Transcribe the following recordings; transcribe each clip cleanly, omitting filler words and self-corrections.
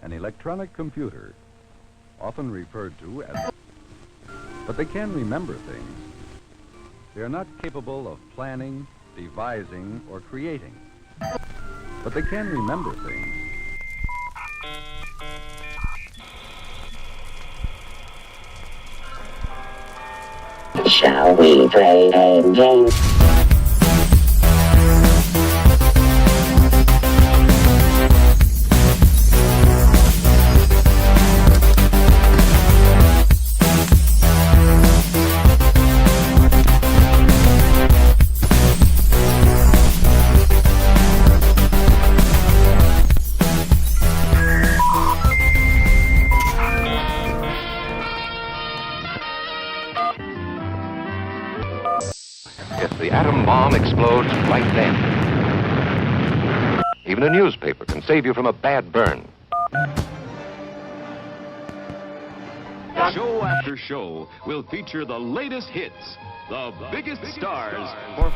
An electronic computer, often referred to as... But they can remember things. They are not capable of planning, devising, or creating. But they can remember things. Shall we play a game? If the atom bomb explodes right then, even a newspaper can save you from a bad burn. Show after show will feature the latest hits, the biggest stars for...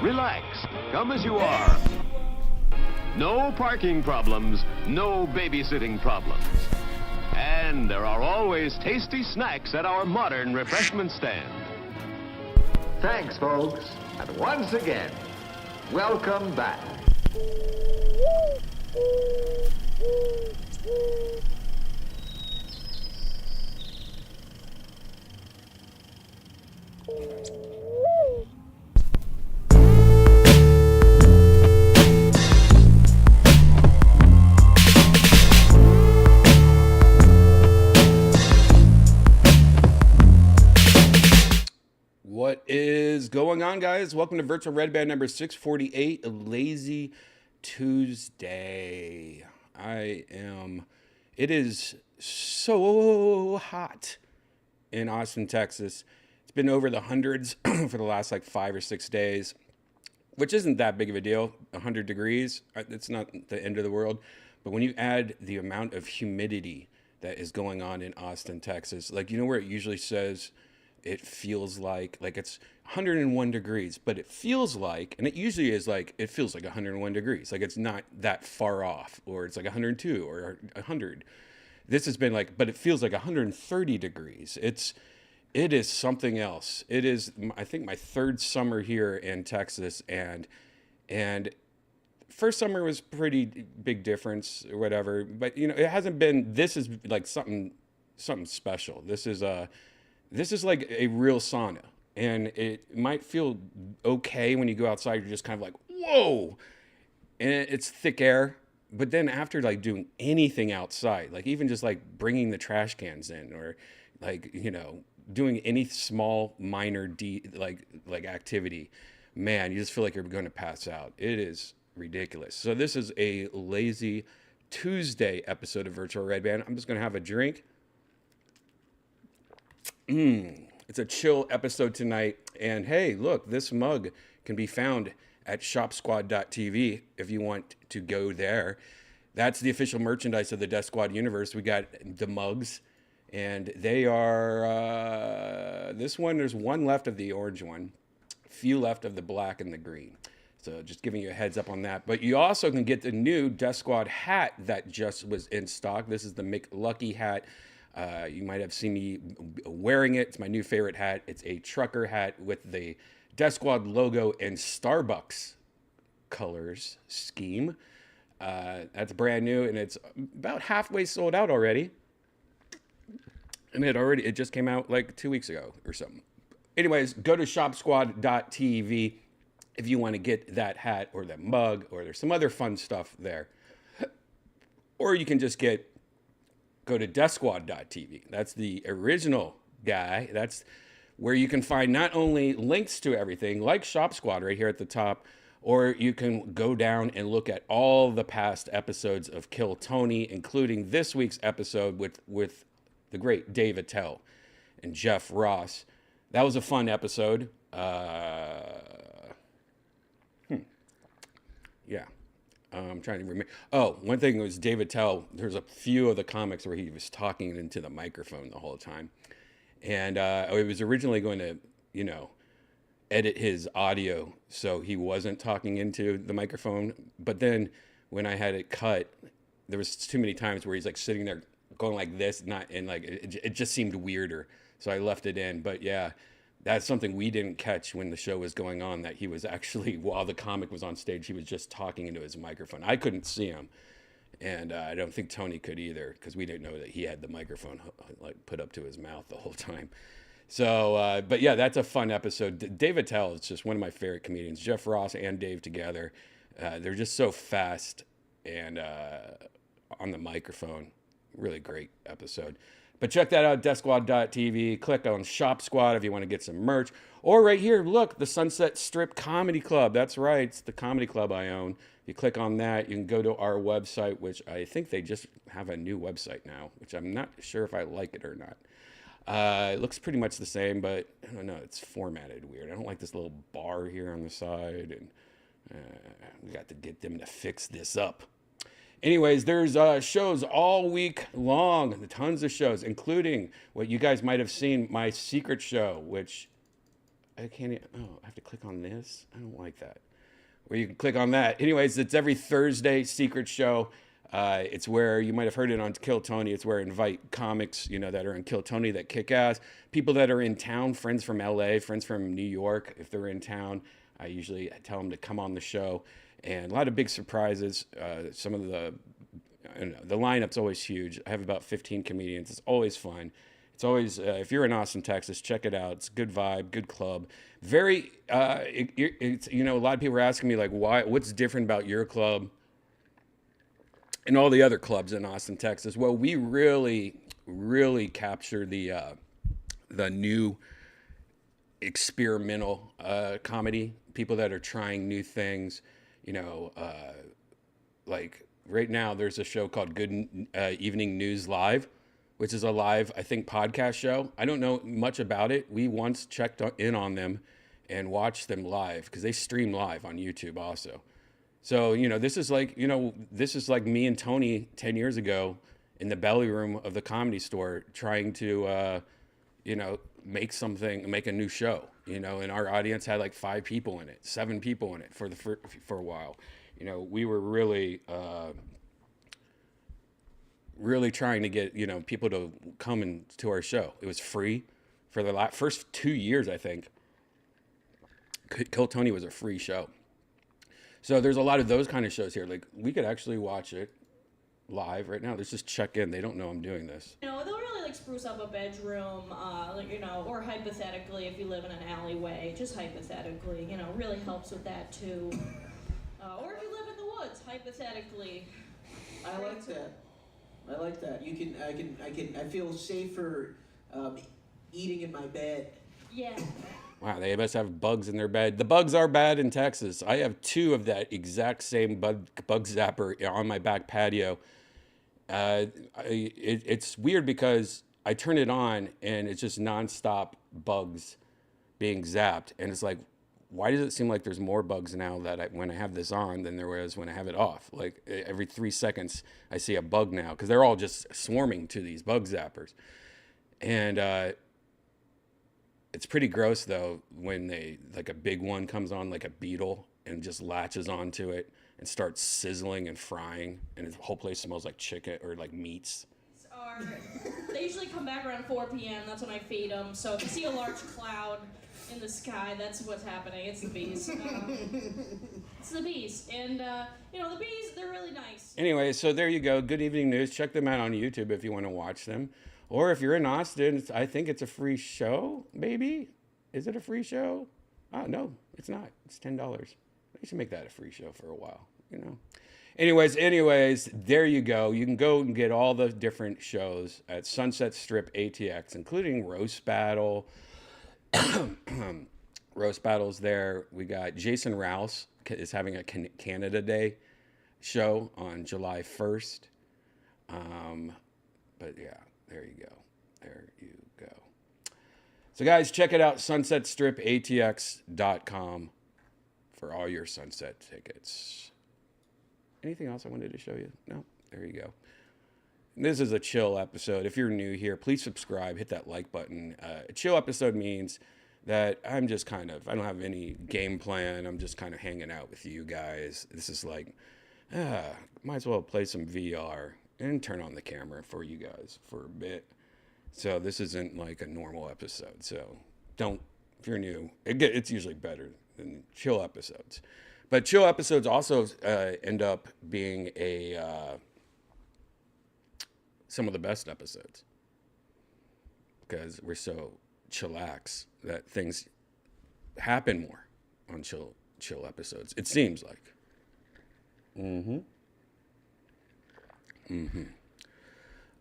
Relax, come as you are. No parking problems, no babysitting problems. And there are always tasty snacks at our modern refreshment stand. Thanks, folks. And once again, welcome back. What is going on, guys? Welcome to Virtual Redban number 648, a Lazy Tuesday. It is so hot in Austin, Texas. It's been over the hundreds for the last like 5 or 6 days, which isn't that big of a deal. 100 degrees, it's not the end of the world. But when you add the amount of humidity that is going on in Austin, Texas, like, you know where it usually says it feels like it's 101 degrees, but it feels like, and it usually is like, it feels like 101 degrees. Like it's not that far off, or it's like 102 or 100. This has been like, but it feels like 130 degrees. It is something else. It is, I think, my third summer here in Texas, and first summer was pretty big difference or whatever, but you know, it hasn't been. This is like something special. This is like a real sauna, and it might feel okay when you go outside. You're just kind of like, whoa, and it's thick air. But then after like doing anything outside, like even just like bringing the trash cans in, or like, you know, doing any small minor like activity, man, you just feel like you're going to pass out. It is ridiculous. So this is a lazy Tuesday episode of Virtual Redban. I'm just going to have a drink. It's a chill episode tonight. And hey, look, this mug can be found at shopsquad.tv if you want to go there. That's the official merchandise of the Death Squad universe. We got the mugs, and they are, this one, there's one left of the orange one, few left of the black and the green. So just giving you a heads up on that. But you also can get the new Death Squad hat that just was in stock. This is the McLucky hat. You might have seen me wearing it. It's my new favorite hat. It's a trucker hat with the Death Squad logo and Starbucks colors scheme. That's brand new, and it's about halfway sold out already. And it just came out like 2 weeks ago or something. Anyways, go to shopsquad.tv if you want to get that hat or that mug, or there's some other fun stuff there. Or you can just go to deathsquad.tv. That's the original guy. That's where you can find not only links to everything, like Shop Squad right here at the top, or you can go down and look at all the past episodes of Kill Tony, including this week's episode with the great Dave Attell and Jeff Ross. That was a fun episode. Yeah. I'm trying to remember. Oh, one thing was Dave Attell. There's a few of the comics where he was talking into the microphone the whole time. And it was originally going to, you know, edit his audio so he wasn't talking into the microphone. But then when I had it cut, there was too many times where he's like sitting there going like this, it just seemed weirder. So I left it in. But yeah, that's something we didn't catch when the show was going on, that he was actually, while the comic was on stage, he was just talking into his microphone. I couldn't see him. And I don't think Tony could either, because we didn't know that he had the microphone like put up to his mouth the whole time. So, but yeah, that's a fun episode. Dave Attell is just one of my favorite comedians. Jeff Ross and Dave together, they're just so fast and on the microphone. Really great episode. But check that out, deathsquad.tv. Click on Shop Squad if you want to get some merch. Or right here, look, the Sunset Strip Comedy Club. That's right, it's the comedy club I own. You click on that, you can go to our website, which I think they just have a new website now, which I'm not sure if I like it or not. It looks pretty much the same, but I don't know, it's formatted weird. I don't like this little bar here on the side, and we got to get them to fix this up. Anyways, there's shows all week long, tons of shows, including what you guys might have seen, my secret show, which I can't, I have to click on this? I don't like that. Where you can click on that. Anyways, it's every Thursday secret show. It's where you might have heard it on Kill Tony. It's where I invite comics, you know, that are in Kill Tony that kick ass. People that are in town, friends from LA, friends from New York. If they're in town, I usually tell them to come on the show. And a lot of big surprises. Some of the lineup's always huge. I have about 15 comedians. It's always fun. It's always, if you're in Austin, Texas, check it out. It's a good vibe, good club. Very, it's, you know, a lot of people are asking me, like, what's different about your club and all the other clubs in Austin, Texas? Well, we really, really capture the new experimental comedy, people that are trying new things. You know, like right now there's a show called Good Evening News Live, which is a live, I think, podcast show. I don't know much about it. We once checked in on them and watched them live, because they stream live on YouTube also. So, you know, this is like me and Tony 10 years ago in the belly room of the Comedy Store trying to, make a new show, and our audience had like 5 people in it, 7 people in it for a while. We were really, really trying to get, people to come to our show. It was free for the first 2 years, I think. Kill Tony was a free show. So there's a lot of those kind of shows here. Like, we could actually watch it live right now. Let's just check in. They don't know I'm doing this. They'll really like spruce up a bedroom, or hypothetically, if you live in an alleyway, just hypothetically, really helps with that too. Or if you live in the woods, hypothetically. I like that. I like that. I feel safer eating in my bed. Yeah. Wow, they must have bugs in their bed. The bugs are bad in Texas. I have 2 of that exact same bug zapper on my back patio. It's weird because I turn it on and it's just nonstop bugs being zapped. And it's like, why does it seem like there's more bugs now when I have this on than there was when I have it off? Like every 3 seconds I see a bug now because they're all just swarming to these bug zappers. And it's pretty gross though when a big one comes on, like a beetle, and just latches onto it and starts sizzling and frying, and the whole place smells like chicken or like meats. They usually come back around 4 p.m. That's when I feed them. So if you see a large cloud in the sky, that's what's happening. It's the bees. It's the bees. And, the bees, they're really nice. Anyway, so there you go. Good Evening News. Check them out on YouTube if you want to watch them. Or if you're in Austin, I think it's a free show, maybe? Is it a free show? Oh, no, it's not. It's $10. They should make that a free show for a while, Anyways, there you go. You can go and get all the different shows at Sunset Strip ATX, including Roast Battle. Roast Battle's there. We got Jason Rouse is having a Canada Day show on July 1st. But yeah, there you go. There you go. So guys, check it out, sunsetstripatx.com for all your Sunset tickets. Anything else I wanted to show you? No? There you go. This is a chill episode. If you're new here, please subscribe, hit that like button. A chill episode means that I'm just I don't have any game plan. I'm just kind of hanging out with you guys. This is like, might as well play some VR and turn on the camera for you guys for a bit. So this isn't like a normal episode. So if you're new, it's usually better than chill episodes. But chill episodes also end up being some of the best episodes because we're so chillax that things happen more on chill episodes. It seems like.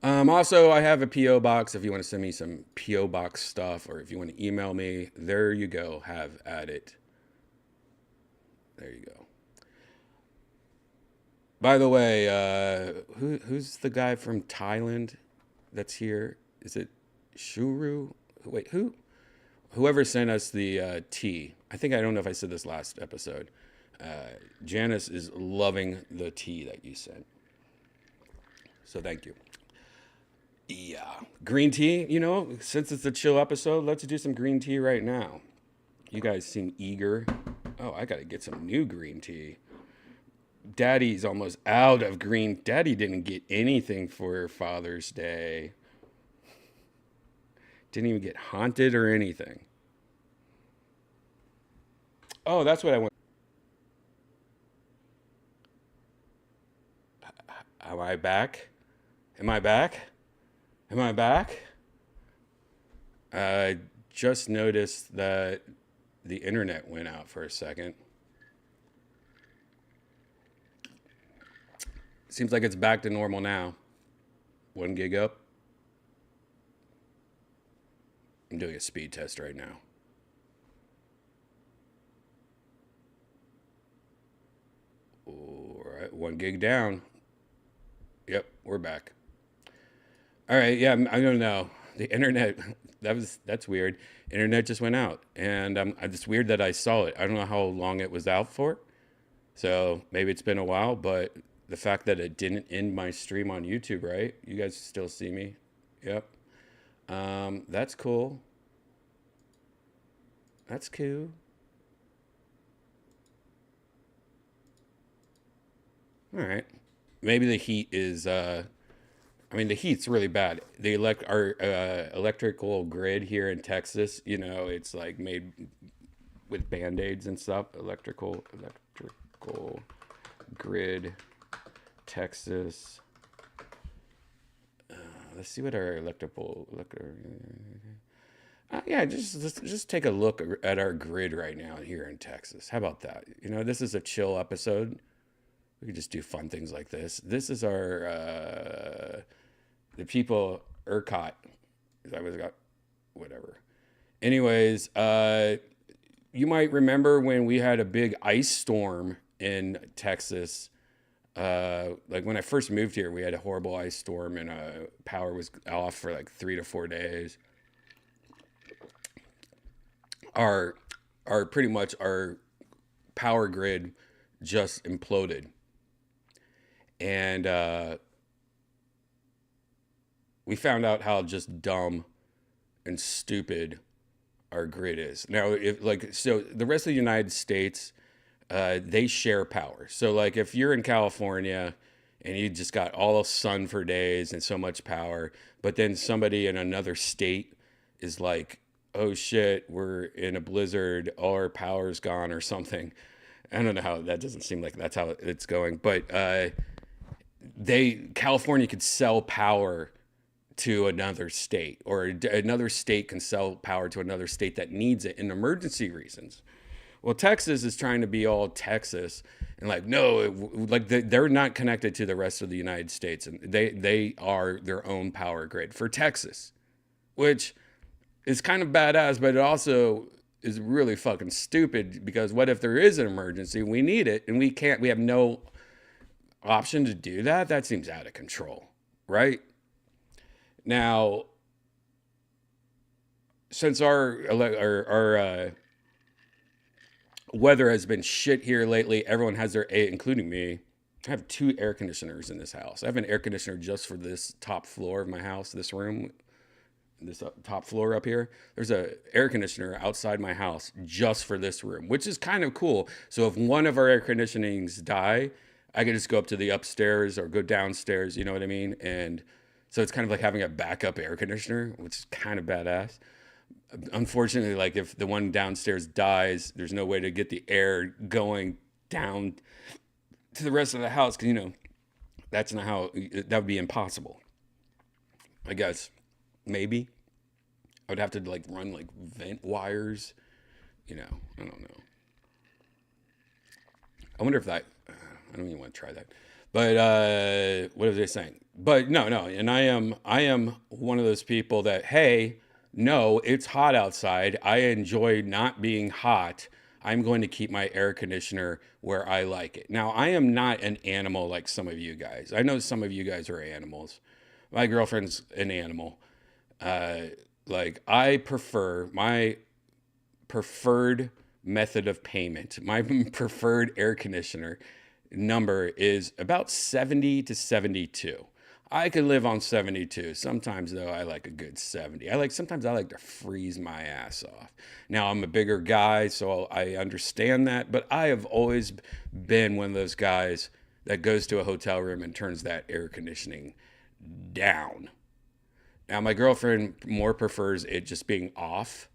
Also, I have a P.O. box if you want to send me some P.O. box stuff, or if you want to email me. There you go. Have at it. There you go. By the way, who's the guy from Thailand that's here? Is it Shuru? Wait, who? Whoever sent us the tea. I don't know if I said this last episode. Janice is loving the tea that you sent. So thank you. Yeah. Green tea, since it's a chill episode, let's do some green tea right now. You guys seem eager. Oh, I got to get some new green tea. Daddy's almost out of green. Daddy didn't get anything for Father's Day. Didn't even get haunted or anything. Oh, that's what I want. Am I back? Am I back? Am I back? I just noticed that the internet went out for a second. Seems like it's back to normal now. 1 gig up. I'm doing a speed test right now. All right, 1 gig down. Yep, we're back. All right, yeah, I don't know. The internet, that's weird. Internet just went out, and it's weird that I saw it. I don't know how long it was out for, so maybe it's been a while, but the fact that it didn't end my stream on YouTube, right? You guys still see me? Yep. That's cool. That's cool. All right. Maybe the heat is. I mean, the heat's really bad. Our electrical grid here in Texas. You know, it's like made with band-aids and stuff. Electrical grid, Texas. Let's see what our yeah, just take a look at our grid right now here in Texas. How about that? You know, this is a chill episode. We could just do fun things like this. This is our the people ERCOT. That was got whatever. Anyways, you might remember when we had a big ice storm in Texas. Like when I first moved here, we had a horrible ice storm and power was off for like 3 to 4 days. Our pretty much our power grid just imploded. And we found out how just dumb and stupid our grid is. Now, so the rest of the United States, they share power. So like if you're in California and you just got all sun for days and so much power, but then somebody in another state is like, oh shit, we're in a blizzard, all our power's gone or something. I don't know how, that doesn't seem like that's how it's going, but California could sell power to another state, or another state can sell power to another state that needs it in emergency reasons. Well, Texas is trying to be all Texas and like, no, like they're not connected to the rest of the United States, and they are their own power grid for Texas, which is kind of badass, but it also is really fucking stupid, because what if there is an emergency, we need it, and we have no option to do that? That seems out of control, right? Now, since our weather has been shit here lately, everyone has including me. I have 2 air conditioners in this house. I have an air conditioner just for this top floor of my house, this room, this top floor up here. There's a air conditioner outside my house just for this room, which is kind of cool. So if one of our air conditionings die, I can just go up to the upstairs or go downstairs, you know what I mean? And so it's kind of like having a backup air conditioner, which is kind of badass. Unfortunately, like if the one downstairs dies, there's no way to get the air going down to the rest of the house, because, you know, that's not how, that would be impossible. I guess, maybe. I would have to like run like vent wires, you know, I don't know. I wonder if that, I don't even want to try that. But what was I saying? But no, and I am one of those people that, hey, no, it's hot outside. I enjoy not being hot. I'm going to keep my air conditioner where I like it. Now, I am not an animal like some of you guys. I know some of you guys are animals. My girlfriend's an animal. Like my preferred method of payment, my preferred air conditioner number is about 70 to 72. I could live on 72. Sometimes though, I like a good 70. Sometimes I like to freeze my ass off. Now I'm a bigger guy, so I understand that, but I have always been one of those guys that goes to a hotel room and turns that air conditioning down. Now my girlfriend more prefers it just being off,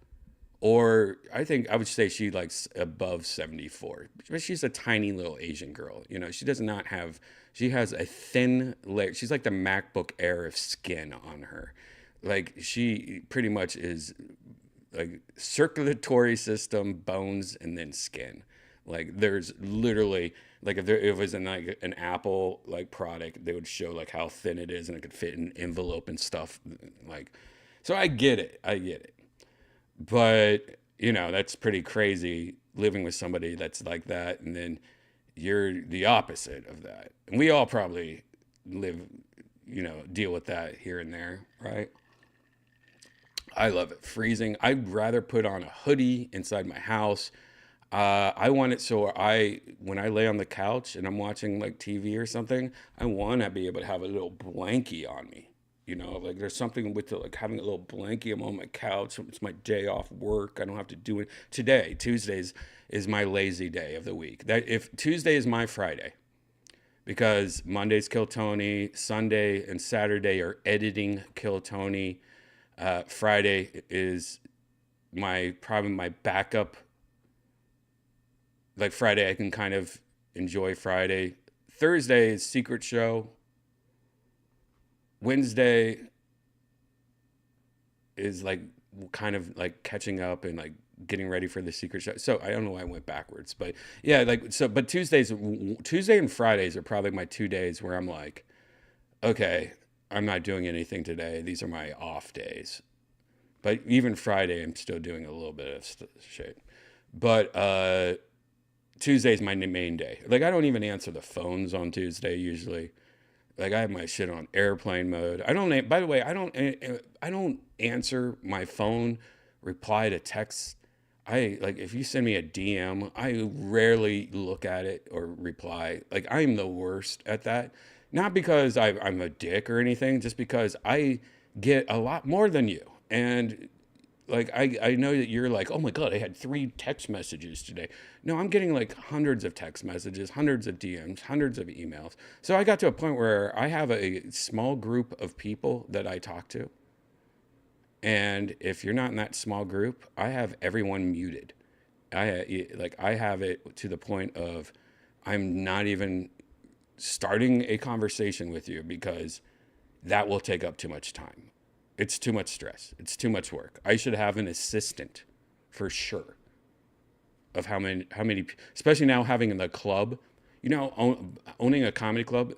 or I think I would say she likes above 74. But she's a tiny little Asian girl. You know, she has a thin layer. She's like the MacBook Air of skin on her. Like she pretty much is like circulatory system, bones, and then skin. Like there's literally, like if it was an Apple like product, they would show like how thin it is and it could fit in envelope and stuff. Like, so I get it. But, you know, that's pretty crazy living with somebody that's like that. And then you're the opposite of that. And we all probably deal with that here and there, right? I love it. Freezing. I'd rather put on a hoodie inside my house. I want it so when I lay on the couch and I'm watching like TV or something, I want to be able to have a little blankie on me. You know, like there's something with like having a little blankie. I'm on my couch. It's my day off work. I don't have to do it. Today, Tuesdays is my lazy day of the week. That if Tuesday is my Friday, because Monday's Kill Tony, Sunday and Saturday are editing Kill Tony. Friday is probably my backup. Like Friday, I can kind of enjoy Friday. Thursday is Secret Show. Wednesday is like kind of like catching up and like getting ready for the Secret Show. So I don't know why I went backwards, but yeah, like so. But Tuesday and Fridays are probably my 2 days where I'm like, okay, I'm not doing anything today. These are my off days. But even Friday, I'm still doing a little bit of shit. But Tuesday's my main day. Like I don't even answer the phones on Tuesday usually. Like I have my shit on airplane mode. By the way, I don't answer my phone, reply to texts. If you send me a DM, I rarely look at it or reply. Like I'm the worst at that. Not because I'm a dick or anything, just because I get a lot more than you. And like I know that you're like, oh my God, I had 3 text messages today. No, I'm getting like hundreds of text messages, hundreds of DMs, hundreds of emails. So I got to a point where I have a small group of people that I talk to. And if you're not in that small group, I have everyone muted. I have it to the point of I'm not even starting a conversation with you because that will take up too much time. It's too much stress. It's too much work. I should have an assistant for sure of how many, especially now having the club, you know, owning a comedy club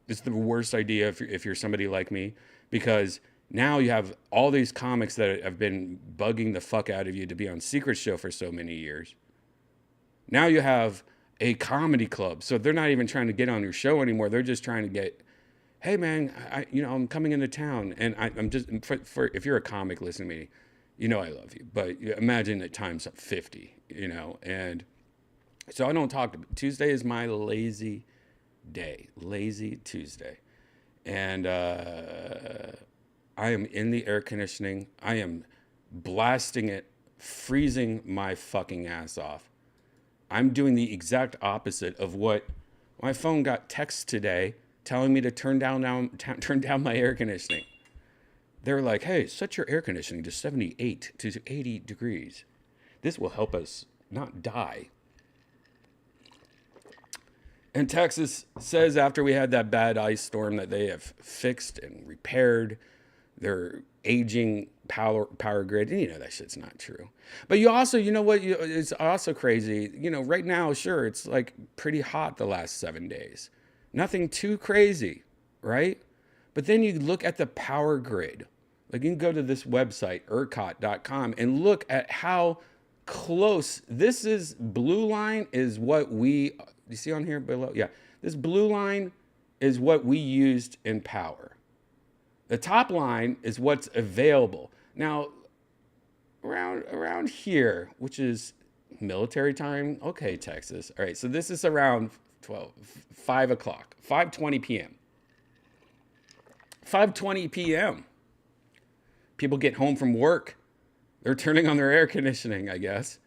is the worst idea if you're somebody like me, because now you have all these comics that have been bugging the fuck out of you to be on Secret Show for so many years. Now you have a comedy club. So they're not even trying to get on your show anymore. They're just trying to get, hey man, I'm coming into town, and I'm just for if you're a comic, listen to me, you know I love you, but imagine at times 50, you know, and so I don't talk. Tuesday is my lazy day, lazy Tuesday, and I am in the air conditioning. I am blasting it, freezing my fucking ass off. I'm doing the exact opposite of what my phone got text today telling me to turn down my air conditioning. They're like, hey, set your air conditioning to 78 to 80 degrees. This will help us not die. And Texas says after we had that bad ice storm that they have fixed and repaired their aging power grid. And you know that shit's not true. But you also, you know what, it's also crazy. You know, right now, sure, it's like pretty hot the last 7 days. Nothing too crazy, right? But then you look at the power grid. Like you can go to this website, ERCOT.com, and look at how close this is. Blue line is what you see on here below? Yeah. This blue line is what we used in power. The top line is what's available. Now, around here, which is military time. Okay, Texas. All right, so this is around 5 o'clock, 5:20 p.m. 5:20 p.m. People get home from work. They're turning on their air conditioning, I guess.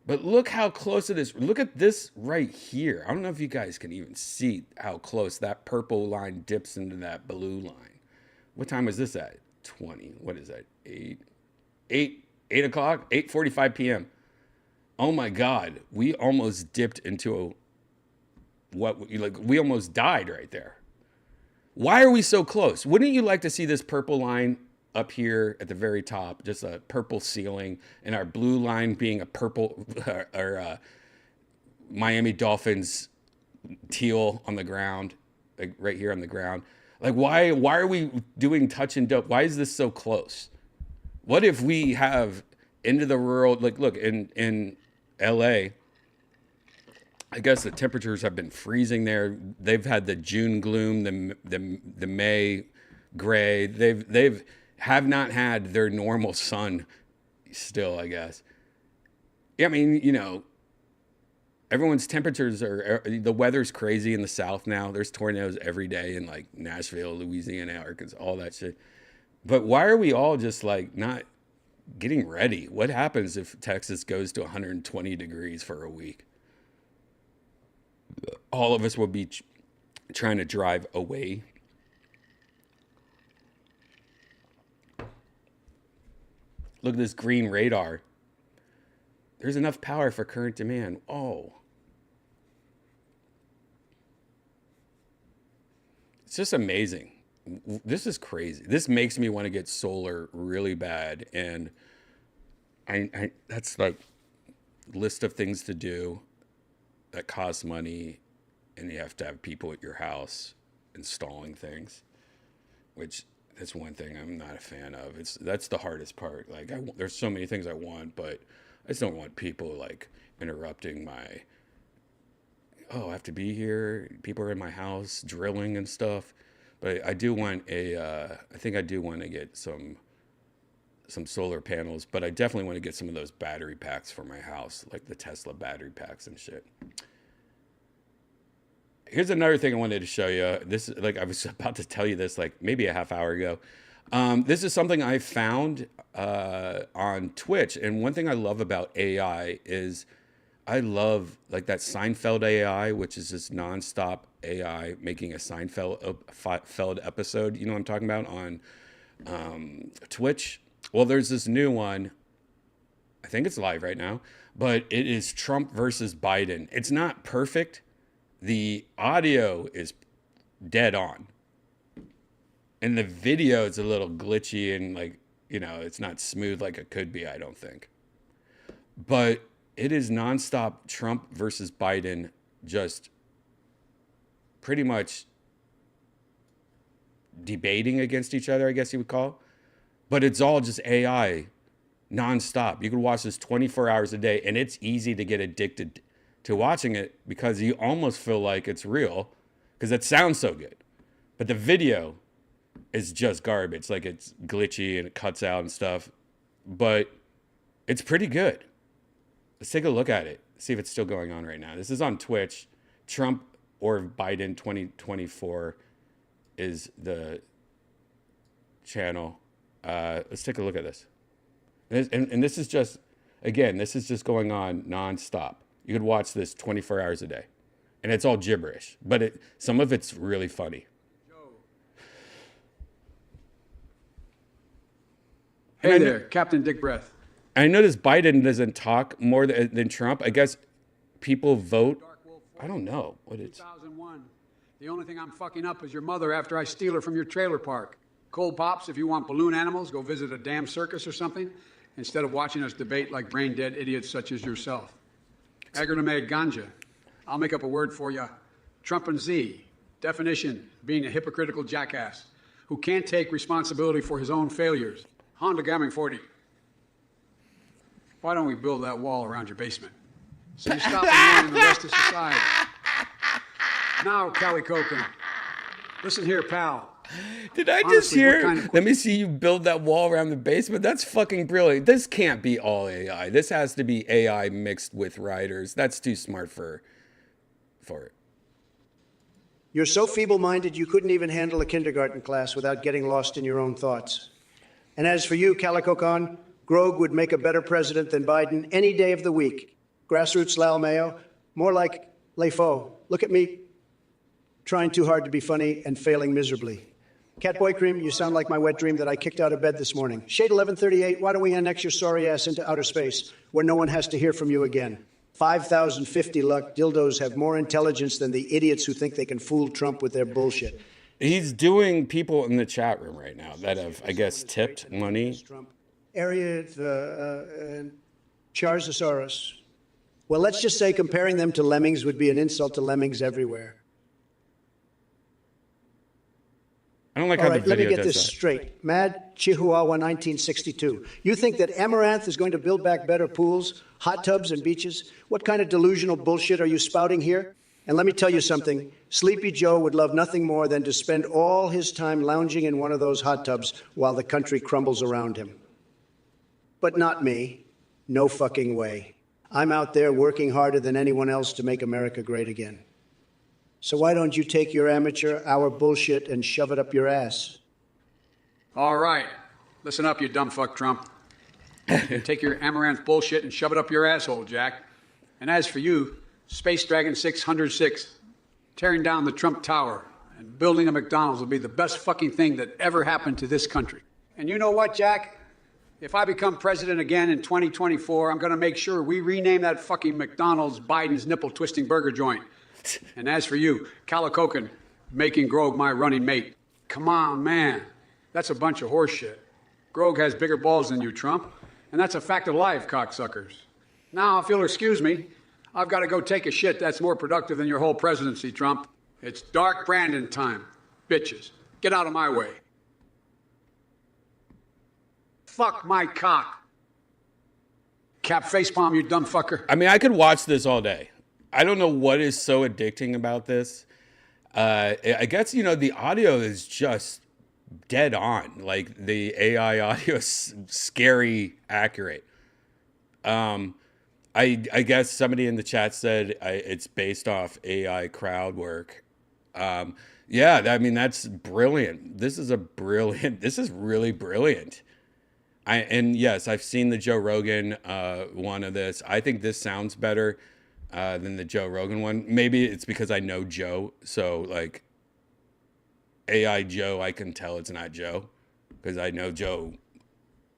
But look how close it is. Look at this right here. I don't know if you guys can even see how close that purple line dips into that blue line. What time is this at? 20. What is that? 8 o'clock? 8:45 p.m. Oh my God. We almost dipped into we almost died right there. Why are we so close? Wouldn't you like to see this purple line up here at the very top, just a purple ceiling, and our blue line being a purple or Miami Dolphins teal on the ground, like right here on the ground? Like, why are we doing touch and dope? Why is this so close? What if we have into the rural, like, look, in LA, I guess the temperatures have been freezing there. They've had the June gloom, the May gray. They've have not had their normal sun still, I guess. Yeah, I mean, you know, everyone's temperatures the weather's crazy in the South now. There's tornadoes every day in like Nashville, Louisiana, Arkansas, all that shit. But why are we all just like not getting ready? What happens if Texas goes to 120 degrees for a week? All of us will be trying to drive away. Look at this green radar. There's enough power for current demand. Oh. It's just amazing. This is crazy. This makes me want to get solar really bad. And I that's like list of things to do that cost money, and you have to have people at your house installing things, which that's one thing I'm not a fan of. That's the hardest part. Like there's so many things I want, but I just don't want people like interrupting my, I have to be here. People are in my house drilling and stuff. But I do want I think I do want to get some solar panels, but I definitely want to get some of those battery packs for my house, like the Tesla battery packs and shit. Here's another thing I wanted to show you. This, like, I was about to tell you this, like, maybe a half hour ago. This is something I found on Twitch. And one thing I love about AI is I love, like, that Seinfeld AI, which is this nonstop AI making a Seinfeld episode. You know what I'm talking about? On Twitch. Well, there's this new one. I think it's live right now. But it is Trump versus Biden. It's not perfect. The audio is dead on. And the video is a little glitchy and like, you know, it's not smooth like it could be, I don't think. But it is nonstop Trump versus Biden, just pretty much debating against each other, I guess you would call. But it's all just AI nonstop. You could watch this 24 hours a day, and it's easy to get addicted to watching it because you almost feel like it's real because it sounds so good. But the video is just garbage. Like it's glitchy and it cuts out and stuff. But it's pretty good. Let's take a look at it. See if it's still going on right now. This is on Twitch. Trump or Biden 2024 is the channel. Let's take a look at this. And this is just, again, this is just going on nonstop. You could watch this 24 hours a day. And it's all gibberish. But some of it's really funny. Hey there, Captain Dick Breath. I notice Biden doesn't talk more than Trump. I guess people vote. I don't know what it's. 2001. The only thing I'm fucking up is your mother after I steal her from your trailer park. Cold Pops, if you want balloon animals, go visit a damn circus or something instead of watching us debate like brain-dead idiots such as yourself. Agronome ganja. I'll make up a word for you. Trump and Z. Definition, being a hypocritical jackass who can't take responsibility for his own failures. Honda Gamming 40. Why don't we build that wall around your basement? So you stop ignoring the rest of society. Now, Cali Coca. Listen here, pal. Did I just hear, let me see you build that wall around the basement? That's fucking brilliant. This can't be all AI. This has to be AI mixed with writers. That's too smart for it. You're so feeble-minded you couldn't even handle a kindergarten class without getting lost in your own thoughts. And as for you, Calico Con, Grog would make a better president than Biden any day of the week. Grassroots Lal Mayo, more like LeFaux. Look at me, trying too hard to be funny and failing miserably. Catboy Cream, you sound like my wet dream that I kicked out of bed this morning. Shade 1138, why don't we annex your sorry ass into outer space, where no one has to hear from you again? 5,050 luck, dildos have more intelligence than the idiots who think they can fool Trump with their bullshit. He's doing people in the chat room right now that have, I guess, tipped money. Area Charzosaurus. Well, let's just say comparing them to lemmings would be an insult to lemmings everywhere. I don't like how the video let me get does this that. straight. Mad Chihuahua 1962. You think that Amaranth is going to build back better pools, hot tubs, and beaches? What kind of delusional bullshit are you spouting here? And let me tell you something. Sleepy Joe would love nothing more than to spend all his time lounging in one of those hot tubs while the country crumbles around him. But not me. No fucking way. I'm out there working harder than anyone else to make America great again. So why don't you take your amateur hour bullshit and shove it up your ass? All right. Listen up, you dumb fuck Trump. Take your amaranth bullshit and shove it up your asshole, Jack. And as for you, Space Dragon 606, tearing down the Trump Tower and building a McDonald's will be the best fucking thing that ever happened to this country. And you know what, Jack? If I become president again in 2024, I'm going to make sure we rename that fucking McDonald's Biden's nipple-twisting burger joint. And as for you, Calicocan, making Grog my running mate. Come on, man. That's a bunch of horse shit. Grog has bigger balls than you, Trump. And that's a fact of life, cocksuckers. Now, if you'll excuse me, I've got to go take a shit that's more productive than your whole presidency, Trump. It's Dark Brandon time. Bitches, get out of my way. Fuck my cock. Cap facepalm, you dumb fucker. I mean, I could watch this all day. I don't know what is so addicting about this. I guess, the audio is just dead on. Like, the AI audio is scary accurate. I guess somebody in the chat said it's based off AI crowd work. Yeah, I mean, that's brilliant. This is really brilliant. And yes, I've seen the Joe Rogan one of this. I think this sounds better than the Joe Rogan one. Maybe it's because I know Joe. So, like, AI Joe, I can tell it's not Joe. Because I know Joe.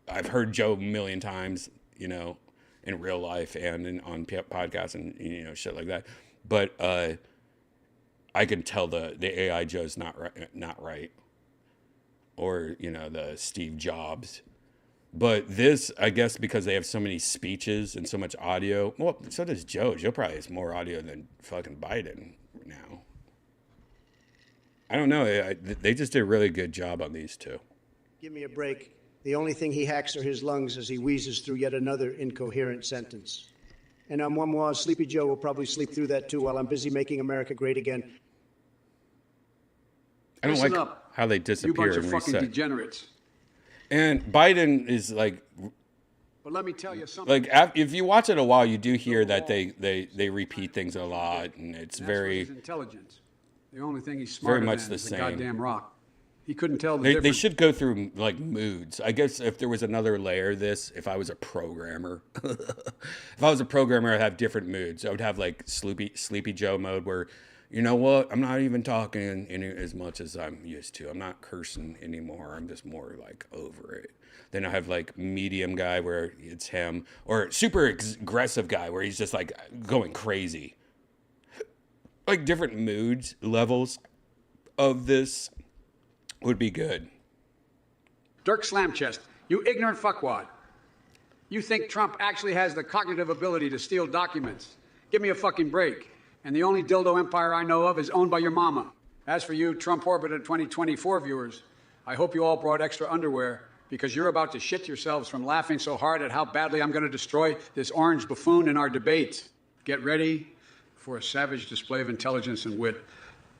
I've heard Joe a million times, in real life and on podcasts and, shit like that. But I can tell the AI Joe's not right. Or, the Steve Jobs. But this, I guess, because they have so many speeches and so much audio. Well, so does Joe. Joe probably has more audio than fucking Biden now. I don't know. They just did a really good job on these two. Give me a break. The only thing he hacks are his lungs as he wheezes through yet another incoherent sentence. And on one more, Sleepy Joe will probably sleep through that too while I'm busy making America great again. I don't like how they disappear you bunch and of fucking reset. Degenerates. And Biden is like, but let me tell you something. like if you watch it a while, you do hear that they repeat things a lot, and it's very intelligence. The only thing he's smarter very much than the is same. the goddamn rock. He couldn't tell the They difference. should go through like moods. I guess if there was another layer of this, if I was a programmer, I'd have different moods. I would have like Sleepy Joe mode where, you know what, I'm not even talking as much as I'm used to. I'm not cursing anymore. I'm just more like over it. Then I have like medium guy where it's him, or super aggressive guy where he's just like going crazy. Like different moods, levels of this would be good. Dirk Slamchest, you ignorant fuckwad. You think Trump actually has the cognitive ability to steal documents? Give me a fucking break. And the only dildo empire I know of is owned by your mama. As for you, Trump Orbited 2024 viewers, I hope you all brought extra underwear because you're about to shit yourselves from laughing so hard at how badly I'm going to destroy this orange buffoon in our debates. Get ready for a savage display of intelligence and wit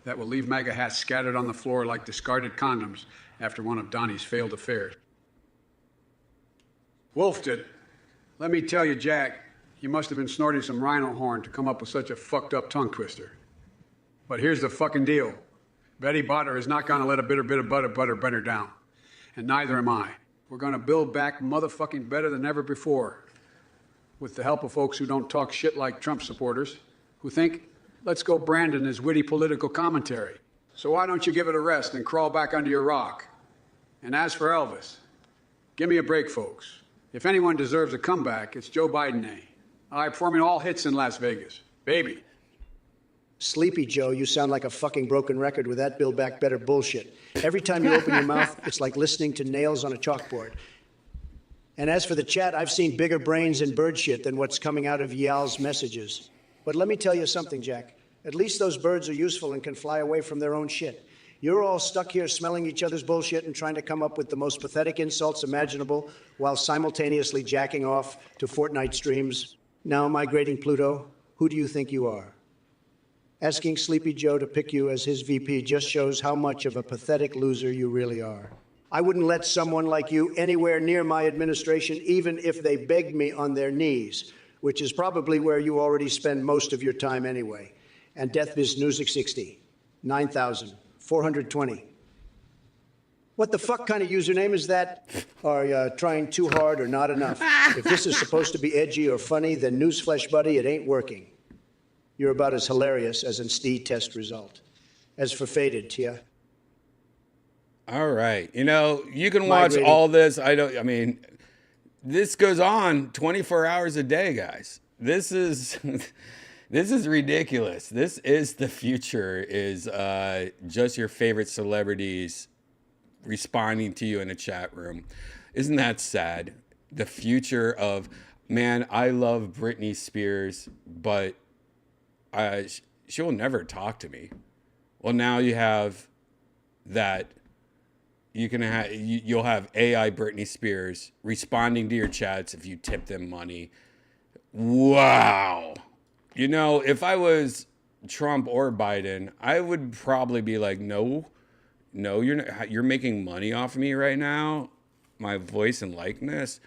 that will leave MAGA hats scattered on the floor like discarded condoms after one of Donnie's failed affairs. Wolf did. Let me tell you, Jack, you must have been snorting some rhino horn to come up with such a fucked up tongue twister. But here's the fucking deal. Betty Botter is not going to let a bitter bit of butter burn her down. And neither am I. We're going to build back motherfucking better than ever before. With the help of folks who don't talk shit like Trump supporters, who think, let's go Brandon his witty political commentary. So why don't you give it a rest and crawl back under your rock? And as for Elvis, give me a break, folks. If anyone deserves a comeback, it's Joe Biden, eh? Performing all hits in Las Vegas. Baby. Sleepy Joe, you sound like a fucking broken record with that Build Back Better bullshit. Every time you open your mouth, it's like listening to nails on a chalkboard. And as for the chat, I've seen bigger brains in bird shit than what's coming out of Yal's messages. But let me tell you something, Jack. At least those birds are useful and can fly away from their own shit. You're all stuck here smelling each other's bullshit and trying to come up with the most pathetic insults imaginable while simultaneously jacking off to Fortnite streams. Now migrating Pluto, who do you think you are? Asking Sleepy Joe to pick you as his VP just shows how much of a pathetic loser you really are. I wouldn't let someone like you anywhere near my administration, even if they begged me on their knees. which is probably where you already spend most of your time anyway. And DeathViz Newsic 60, 9,420. What the fuck kind of username is that? Are you trying too hard or not enough? If this is supposed to be edgy or funny, then newsflash, buddy, it ain't working. You're about as hilarious as an STEE test result. As for Faded, Tia. All right. You know, you can watch all this. I mean, this goes on 24 hours a day, guys. This is this is ridiculous. This is the future, is just your favorite celebrities responding to you in a chat room. Isn't that sad? The future of, man, I love Britney Spears, but she will never talk to me. Well, now you have that. You'll have AI Britney Spears responding to your chats if you tip them money. Wow. You know, if I was Trump or Biden, I would probably be like, no, you're making money off me right now, my voice and likeness.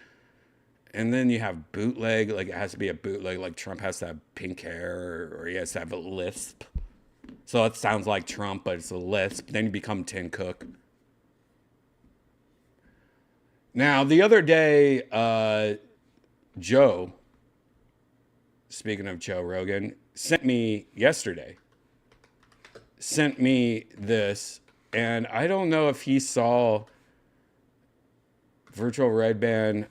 And then you have bootleg, like it has to be a bootleg, like Trump has to have pink hair, or he has to have a lisp. So it sounds like Trump, but it's a lisp. Then you become Tim Cook. Now, the other day, Joe, speaking of Joe Rogan, sent me this, and I don't know if he saw Virtual Redban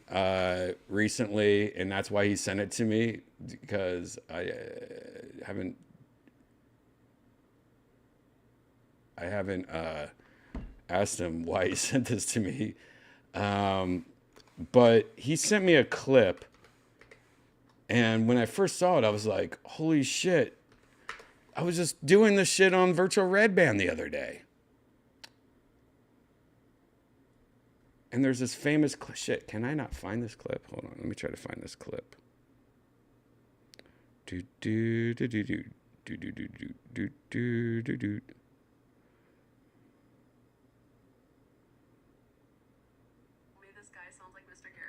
recently, and that's why he sent it to me, because I haven't asked him why he sent this to me. But he sent me a clip, and when I first saw it, I was like, holy shit. I was just doing this shit on Virtual Redban the other day. And there's this famous shit. Can I not find this clip? Hold on. Let me try to find this clip.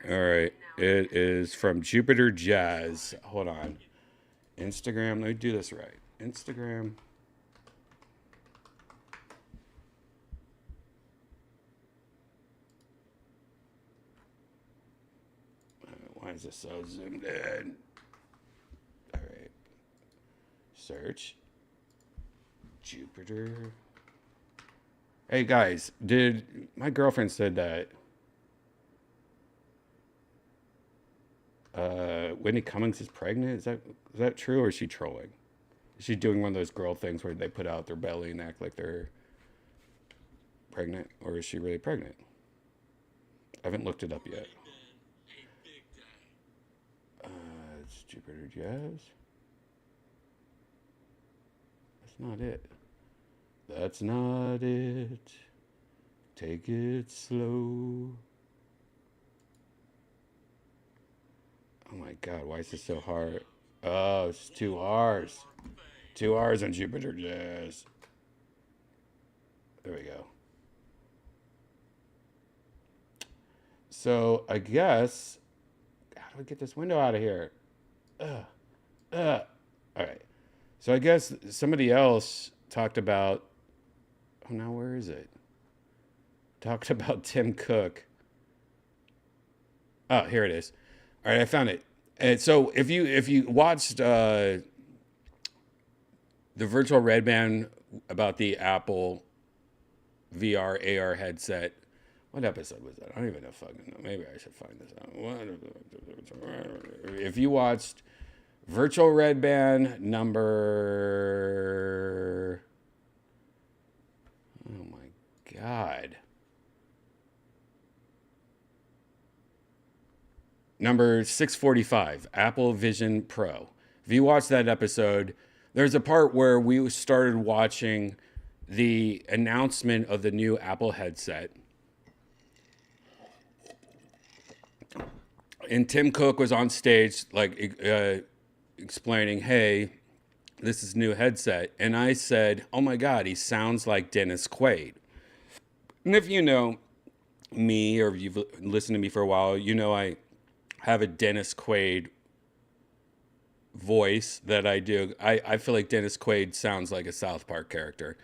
All right. It is from Jupiter Jazz. Hold on. Instagram. Let me do this right. Instagram. Why is this so zoomed in? All right. Search. Jupiter. Hey guys, my girlfriend said that Whitney Cummings is pregnant? Is that true, or is she trolling? Is she doing one of those girl things where they put out their belly and act like they're pregnant, or is she really pregnant? I haven't looked it up yet. It's Jupiter Jazz. That's not it. That's not it. Take it slow. Oh my God, why is this so hard? Oh, it's 2 R's. 2 R's on Jupiter Jazz. There we go. So I guess, how do we get this window out of here? All right. So I guess somebody else talked about, oh, now where is it? Talked about Tim Cook. Oh, here it is. All right, I found it. And so if you watched the Virtual Redban about the Apple VR AR headset, what episode was that? I don't even know fucking know. Maybe I should find this out. If you watched Virtual Redban number, oh my God. Number 645, Apple Vision Pro. If you watch that episode, there's a part where we started watching the announcement of the new Apple headset. And Tim Cook was on stage, like, explaining, hey, this is new headset. And I said, oh my God, he sounds like Dennis Quaid. And if you know me, or you've listened to me for a while, you know I have a Dennis Quaid voice that I do. I feel like Dennis Quaid sounds like a South Park character.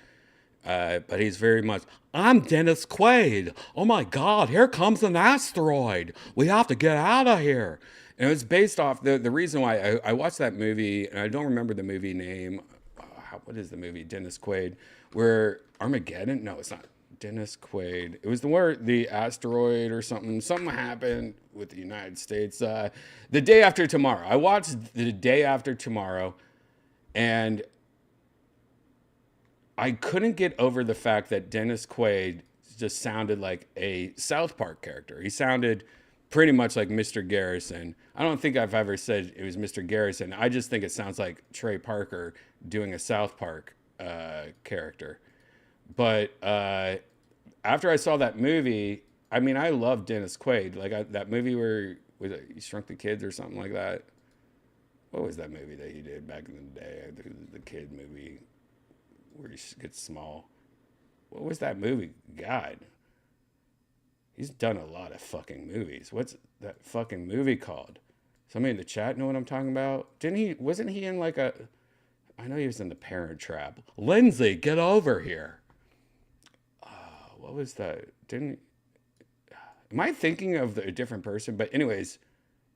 But he's very much, I'm Dennis Quaid. Oh my God, here comes an asteroid. We have to get out of here. And it was based off the reason why I watched that movie, and I don't remember the movie name. What is the movie? Dennis Quaid, where Armageddon? No, it's not Dennis Quaid. It was the where the asteroid or something. Something happened with the United States. The Day After Tomorrow. I watched The Day After Tomorrow, and I couldn't get over the fact that Dennis Quaid just sounded like a South Park character. He sounded pretty much like Mr. Garrison. I don't think I've ever said it was Mr. Garrison. I just think it sounds like Trey Parker doing a South Park character. But after I saw that movie, I mean, I love Dennis Quaid. Like that movie where was it, He Shrunk the Kids or something like that. What was that movie that he did back in the day? The kid movie where he gets small. What was that movie? God. He's done a lot of fucking movies. What's that fucking movie called? Somebody in the chat know what I'm talking about? Wasn't he in like a, I know he was in The Parent Trap. Lindsay, get over here. What was that? Am I thinking of a different person? But anyways,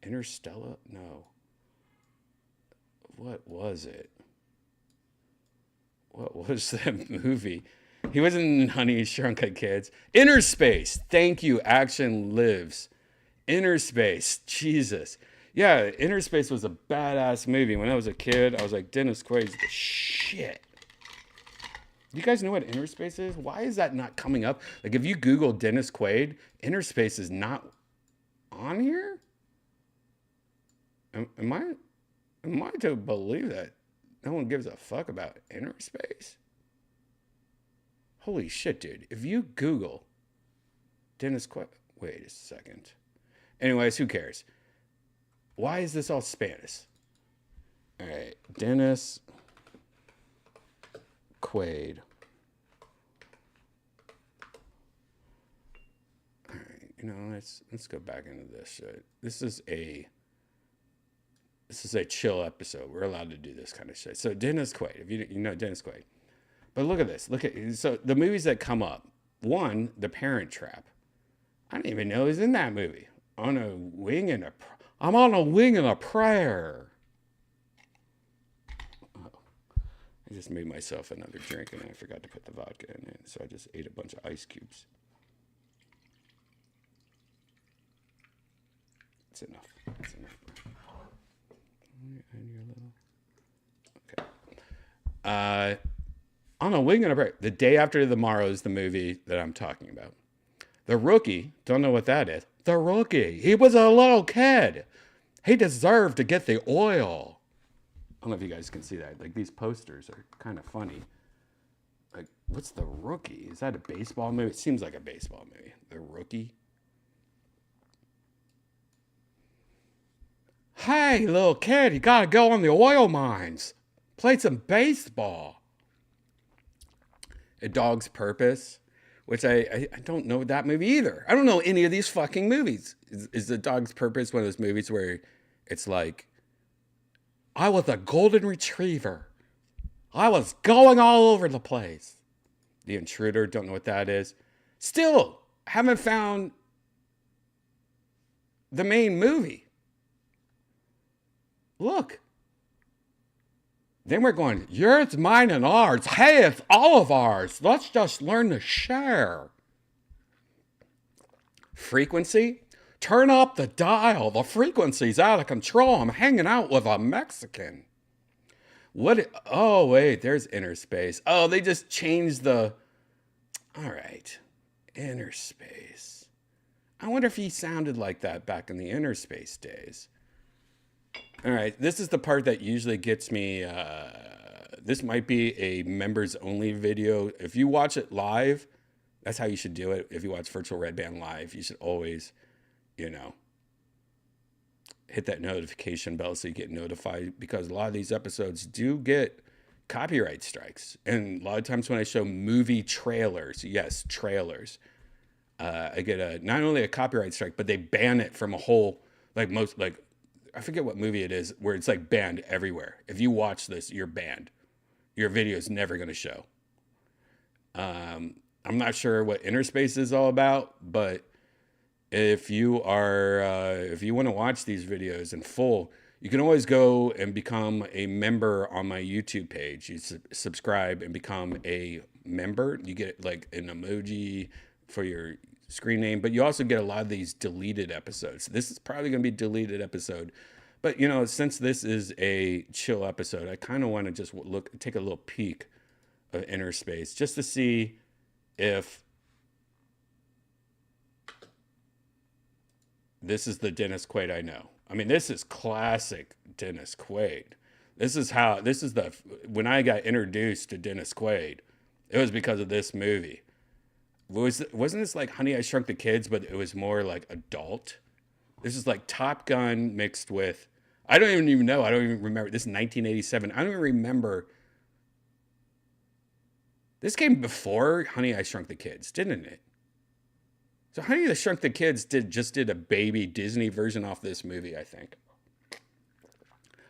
Interstellar? No. What was it? What was that movie? He wasn't in Honey, Shrunk the Kids. Inner Space. Thank you. Action Lives. Inner Space. Jesus. Yeah, Inner Space was a badass movie. When I was a kid, I was like, Dennis Quaid's the shit. You guys know what Inner Space is? Why is that not coming up? Like, if you Google Dennis Quaid, Inner Space is not on here? Am I to believe that no one gives a fuck about Inner Space? Holy shit, dude. If you Google Dennis Quaid... Wait a second. Anyways, who cares? Why is this all Spanish? All right. Dennis Quaid. All right. You know, let's go back into this shit. This is a chill episode. We're allowed to do this kind of shit. So Dennis Quaid, if you know Dennis Quaid. But look at this. So the movies that come up. One, The Parent Trap. I didn't even know he was in that movie. I'm on a wing and a prayer. Oh, I just made myself another drink and I forgot to put the vodka in it. So I just ate a bunch of ice cubes. It's enough. Okay. On a Wing and a Prayer. The Day After Tomorrow is the movie that I'm talking about. The Rookie, don't know what that is. The Rookie. He was a little kid. He deserved to get the oil. I don't know if you guys can see that. Like, these posters are kind of funny. Like, what's The Rookie? Is that a baseball movie? It seems like a baseball movie. The Rookie. Hey, little kid, you gotta go on the oil mines. Play some baseball. A Dog's Purpose, which I don't know that movie either. I don't know any of these fucking movies. Is The Dog's Purpose one of those movies where it's like, I was a golden retriever. I was going all over the place. The Intruder, don't know what that is. Still, haven't found the main movie. Look. Then we're going, yours, mine, and ours. Hey, it's all of ours. Let's just learn to share. Frequency? Turn up the dial. The frequency's out of control. I'm hanging out with a Mexican. What? Oh, wait, there's Inner Space. Oh, they just changed the... All right. Inner Space. I wonder if he sounded like that back in the Inner Space days. All right, this is the part that usually gets me. This might be a members only video. If you watch it live, that's how you should do it. If you watch Virtual Redban live, you should always, hit that notification bell so you get notified, because a lot of these episodes do get copyright strikes. And a lot of times when I show movie trailers, yes, trailers, I get not only a copyright strike, but they ban it from a whole, I forget what movie it is, where it's like banned everywhere. If you watch this, you're banned. Your video is never going to show. I'm not sure what Inner Space is all about, but if you want to watch these videos in full, you can always go and become a member on my YouTube page. You subscribe and become a member. You get like an emoji for your screen name, but you also get a lot of these deleted episodes. This is probably going to be a deleted episode, but you know, since this is a chill episode, I kind of want to just take a little peek of Inner Space just to see if this is the Dennis Quaid I know. I mean, this is classic Dennis Quaid. When I got introduced to Dennis Quaid, it was because of this movie. Wasn't this like Honey, I Shrunk the Kids, but it was more like adult? This is like Top Gun mixed with, I don't even know. I don't even remember. This is 1987. I don't even remember. This came before Honey, I Shrunk the Kids, didn't it? So Honey, I Shrunk the Kids did a baby Disney version off this movie, I think.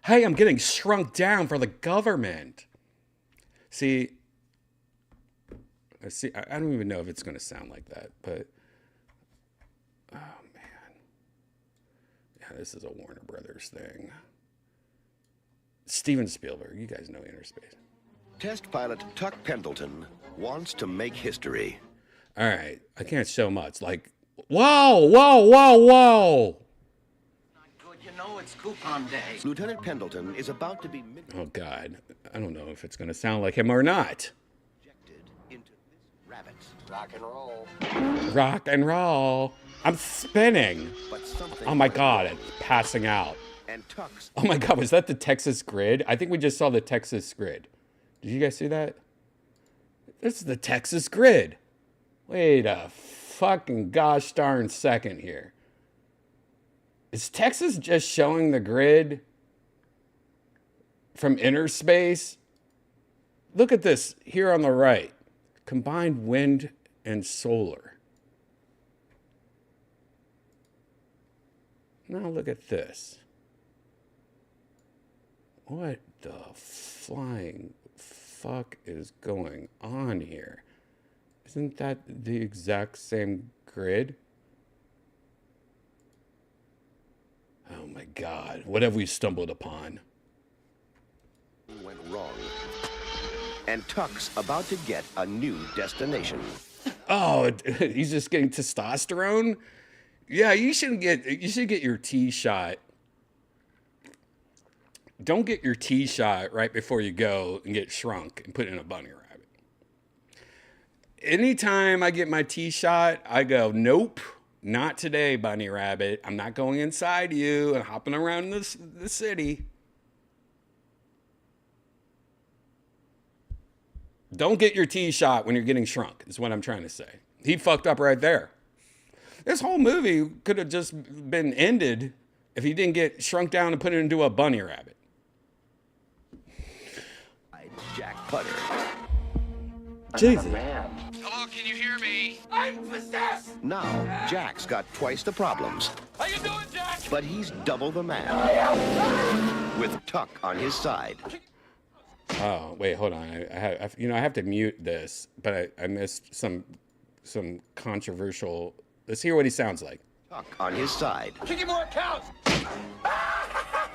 Hey, I'm getting shrunk down for the government. See, I don't even know if it's going to sound like that, but oh man. Yeah, this is a Warner Brothers thing. Steven Spielberg, you guys know Inner Space. Test pilot Tuck Pendleton wants to make history. All right, I can't show much. Like, whoa, whoa, whoa, whoa. Good, you know it's coupon day. Lieutenant Pendleton is about to be... Oh, God. I don't know if it's going to sound like him or not. Into this rabbit. Rock and roll. Rock and roll. I'm spinning. Oh, my God. I'm passing out. And Tuck's... Oh, my God. Was that the Texas grid? I think we just saw the Texas grid. Did you guys see that? This is the Texas grid. Wait a fucking gosh darn second here. Is Texas just showing the grid from Inner Space? Look at this here on the right. Combined wind and solar. Now look at this. What the flying fuck is going on here? Isn't that the exact same grid? Oh my God, what have we stumbled upon? Went wrong. And Tuck's about to get a new destination. Oh, he's just getting testosterone? Yeah, you should get your T shot. Don't get your T shot right before you go and get shrunk and put in a bunny rabbit. Anytime I get my T shot, I go, nope, not today, bunny rabbit. I'm not going inside you and hopping around the city. Don't get your T shot when you're getting shrunk, is what I'm trying to say. He fucked up right there. This whole movie could have just been ended if he didn't get shrunk down and put it into a bunny rabbit. Jack Putter. Jesus. Hello, can you hear me? I'm possessed! Now, Jack's got twice the problems. How you doing, Jack? But he's double the man. With Tuck on his side. Oh, wait, hold on. I have to mute this, but I missed some controversial. Let's hear what he sounds like. Tuck on his side. Kick him more accounts!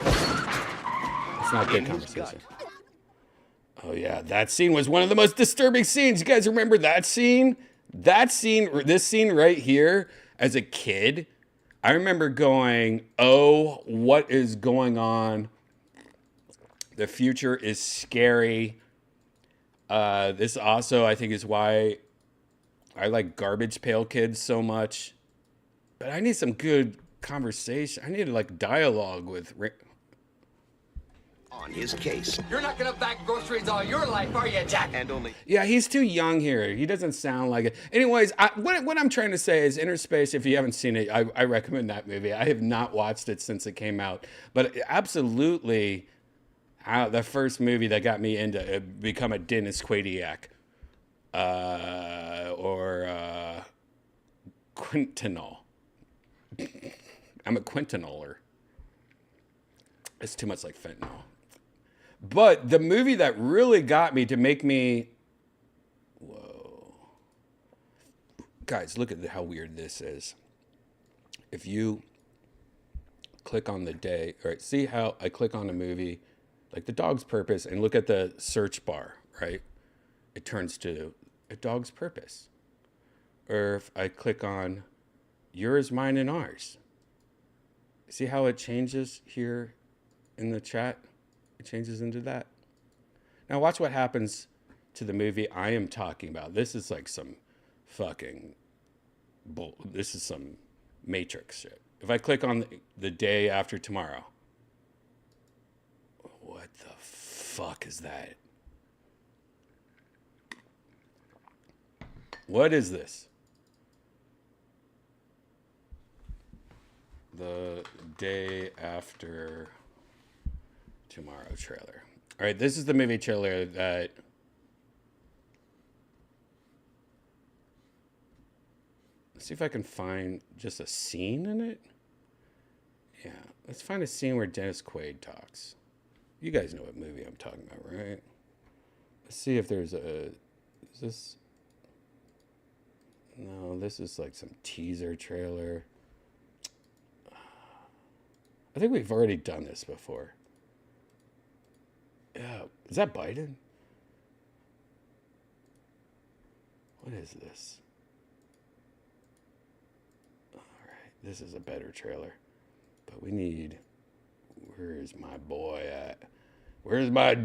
It's not good conversation. Oh yeah, that scene was one of the most disturbing scenes. You guys remember that scene? This scene right here, as a kid, I remember going, oh, what is going on? The future is scary. This also, I think, is why I like Garbage Pail Kids so much. But I need some good conversation. I need like dialogue with On his case. You're not gonna bag groceries all your life, are you, Jack? And only... Yeah, he's too young here. He doesn't sound like it. Anyways, what I'm trying to say is Inner Space, if you haven't seen it, I recommend that movie. I have not watched it since it came out. But absolutely, the first movie that got me into become a Dennis Quaidiac. Or Quintanol. I'm a Quintanoler. It's too much like fentanyl. But the movie that really got me to make me, whoa. Guys, look at how weird this is. If you click on the day, all right, see how I click on a movie, like The Dog's Purpose, and look at the search bar, right? It turns to A Dog's Purpose. Or if I click on Yours, Mine, and Ours. See how it changes here in the chat? It changes into that. Now watch what happens to the movie I am talking about. This is like some fucking this is some Matrix shit. If I click on the day after tomorrow, what the fuck is that? What is this? The day after tomorrow trailer. All right, this is the movie trailer that let's see if I can find just a scene in it. Yeah, let's find a scene where Dennis Quaid talks. You guys know what movie I'm talking about, right? Let's see if there's a, is this, no, this is like some teaser trailer. I think we've already done this before. Yeah, is that Biden? What is this? All right, this is a better trailer. But we need, where is my boy at? Where's my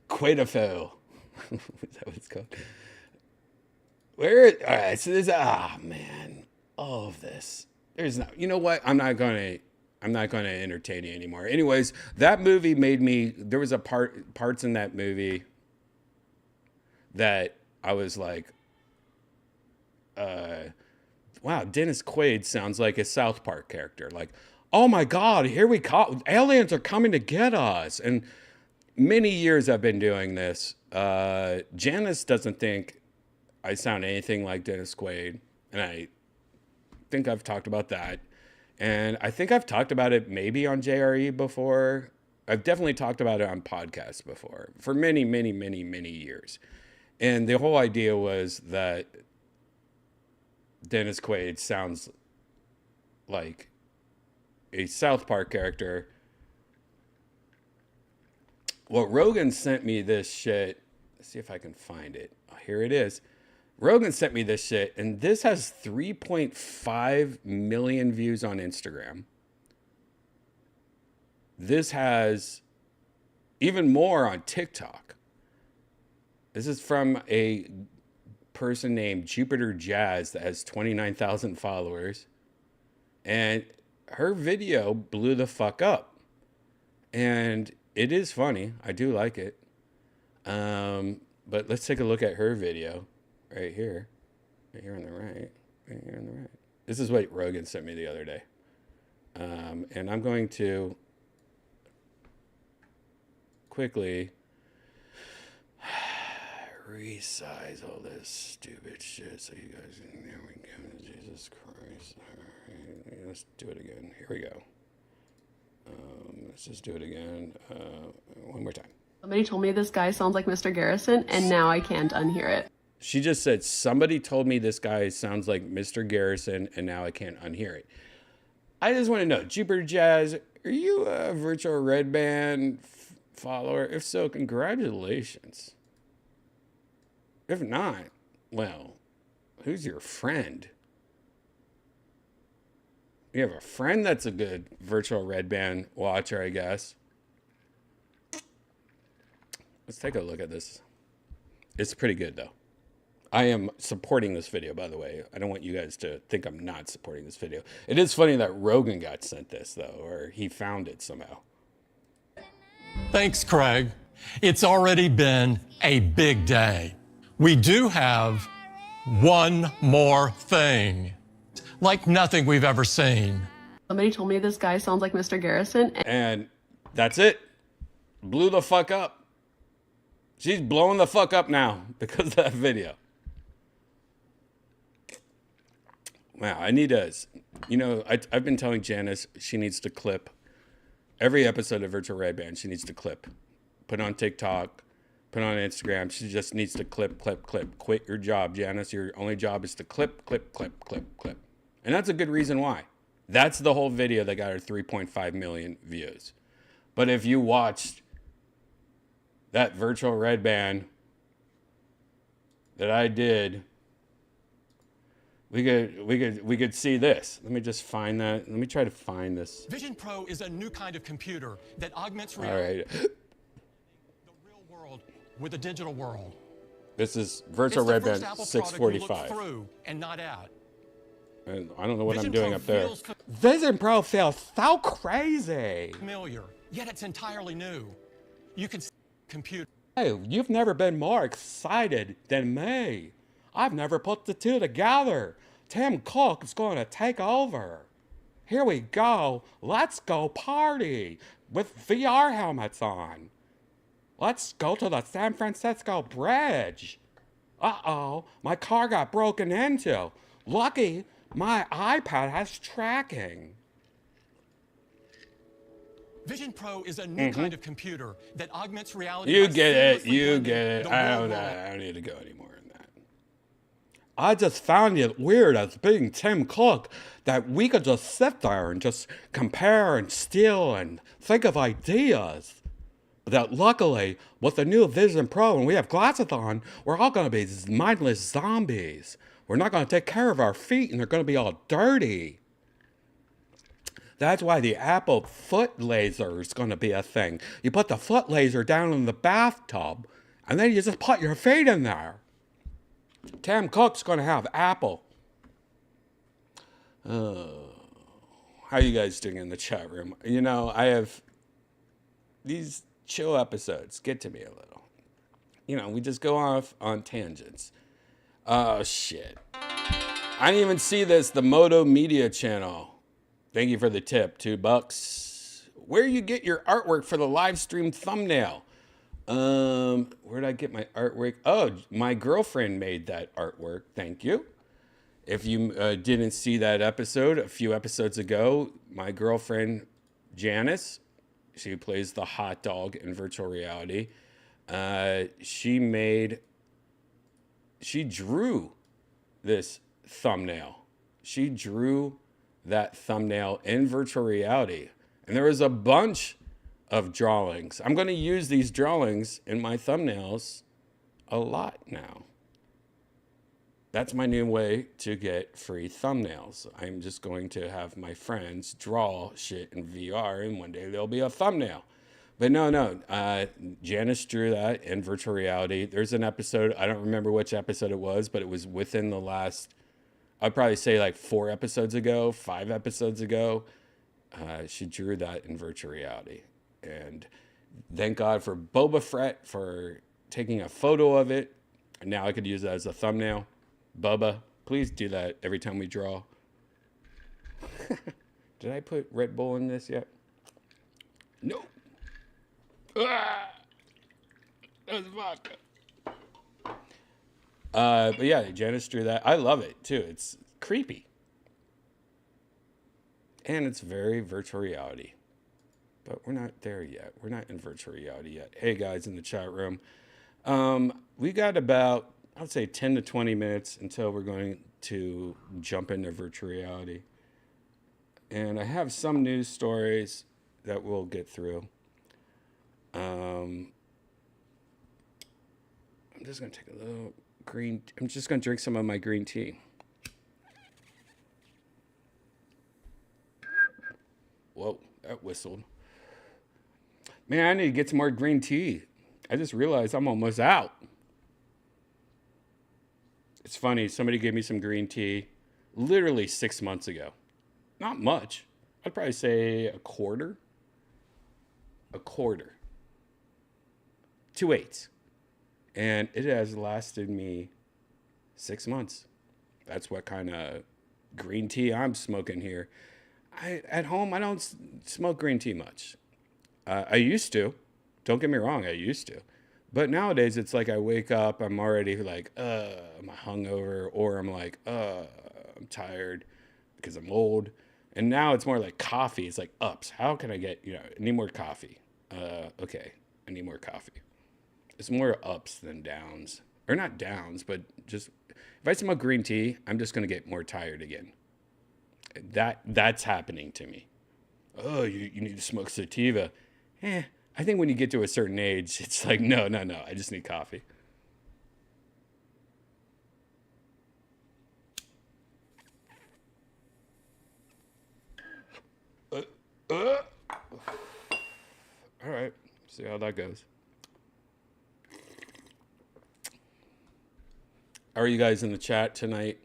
Quaidafel? Is that what it's called? All right, so there's, man, all of this. There's not, you know what? I'm not going to entertain you anymore. Anyways, that movie made me, there was parts in that movie that I was like, wow, Dennis Quaid sounds like a South Park character. Like, oh my God, here we come. Aliens are coming to get us. And many years I've been doing this. Janice doesn't think I sound anything like Dennis Quaid. And I think I've talked about that. And I think I've talked about it maybe on JRE before. I've definitely talked about it on podcasts before for many, many, many, many years. And the whole idea was that Dennis Quaid sounds like a South Park character. Well, Rogan sent me this shit. Let's see if I can find it. Oh, here it is. Rogan sent me this shit, and this has 3.5 million views on Instagram. This has even more on TikTok. This is from a person named Jupiter Jazz that has 29,000 followers. And her video blew the fuck up. And it is funny. I do like it. But let's take a look at her video. Right here on the right, right here on the right. This is what Rogan sent me the other day. And I'm going to quickly resize all this stupid shit so you guys can, there we go, Jesus Christ. All right, let's do it again. Here we go. Let's just do it again. One more time. Somebody told me this guy sounds like Mr. Garrison, and now I can't unhear it. She just said, somebody told me this guy sounds like Mr. Garrison, and now I can't unhear it. I just want to know, Jupiter Jazz, are you a virtual Redban follower? If so, congratulations. If not, well, who's your friend? You have a friend that's a good virtual Redban watcher, I guess. Let's take a look at this. It's pretty good, though. I am supporting this video, by the way. I don't want you guys to think I'm not supporting this video. It is funny that Rogan got sent this, though, or he found it somehow. Thanks, Craig. It's already been a big day. We do have one more thing, like nothing we've ever seen. Somebody told me this guy sounds like Mr. Garrison. And that's it. Blew the fuck up. She's blowing the fuck up now because of that video. Wow, I need a, you know, I've been telling Janice she needs to clip Every episode of Virtual Redban, she needs to clip. Put on TikTok, put on Instagram. She just needs to clip. Quit your job, Janice. Your only job is to clip. And that's a good reason why. That's the whole video that got her 3.5 million views. But if you watched that Virtual Redban that I did, we could see this. Let me just find that. Let me try to find this. Vision Pro is a new kind of computer that augments reality. All right. The real world with a digital world. This is Virtual Redban 645. Through and not at. And I don't know what Vision I'm doing Pro up there. feels Vision Pro feels so crazy. Familiar, yet it's entirely new. You can see computer. Hey, you've never been more excited than me. I've never put the two together. Tim Cook is going to take over. Here we go. Let's go party with VR helmets on. Let's go to the San Francisco Bridge. Uh-oh, my car got broken into. Lucky my iPad has tracking. Vision Pro is a new kind of computer that augments reality. You by get it. seamlessly You blending get it. the I real don't need to go anymore in that. I just found it weird as being Tim Cook that we could just sit there and just compare and steal and think of ideas. But that luckily, with the new Vision Pro and we have glasses on, we're all going to be mindless zombies. We're not going to take care of our feet and they're going to be all dirty. That's why the Apple foot laser is going to be a thing. You put the foot laser down in the bathtub, and then you just put your feet in there. Tim Cook's going to have Apple. How you guys doing in the chat room? You know, I have these chill episodes get to me a little. You know, we just go off on tangents. Oh, shit. I didn't even see this. The Moto Media channel. Thank you for the tip, $2. Where you get your artwork for the live stream thumbnail? Where'd I get my artwork? Oh, my girlfriend made that artwork. Thank you. If you didn't see that episode a few episodes ago, my girlfriend Janice, she plays the hot dog in virtual reality. She drew this thumbnail. She drew that thumbnail in virtual reality. And there was a bunch of drawings. I'm going to use these drawings in my thumbnails a lot now. That's my new way to get free thumbnails. I'm just going to have my friends draw shit in VR and one day there'll be a thumbnail. But no, Janice drew that in virtual reality. There's an episode, I don't remember which episode it was, but it was within the last, I'd probably say like 5 episodes ago. She drew that in virtual reality. And thank God for Boba Fett for taking a photo of it. And now I could use that as a thumbnail. Bubba, please do that every time we draw. Did I put Red Bull in this yet? No. Ah! That was vodka. But yeah, Janice drew that. I love it too. It's creepy. And it's very virtual reality. But we're not there yet. We're not in virtual reality yet. Hey guys in the chat room. We got about, I would say 10 to 20 minutes until we're going to jump into virtual reality. And I have some news stories that we'll get through. I'm just going to take a little I'm just going to drink some of my green tea. Whoa, that whistled. Man, I need to get some more green tea. I just realized I'm almost out. It's funny, somebody gave me some green tea literally 6 months ago. Not much. I'd probably say a quarter. 2/8. And it has lasted me 6 months. That's what kind of green tea I'm smoking here. At home, I don't smoke green tea much. I used to. Don't get me wrong, I used to. But nowadays, it's like I wake up, I'm already like, I'm hungover, or I'm like, I'm tired because I'm old. And now it's more like coffee. It's like ups. How can I get, I need more coffee. Okay, I need more coffee. It's more ups than downs. Or not downs, but just, if I smoke green tea, I'm just going to get more tired again. That's happening to me. Oh, you need to smoke sativa. I think when you get to a certain age, it's like, no, I just need coffee. All right, see how that goes. How are you guys in the chat tonight?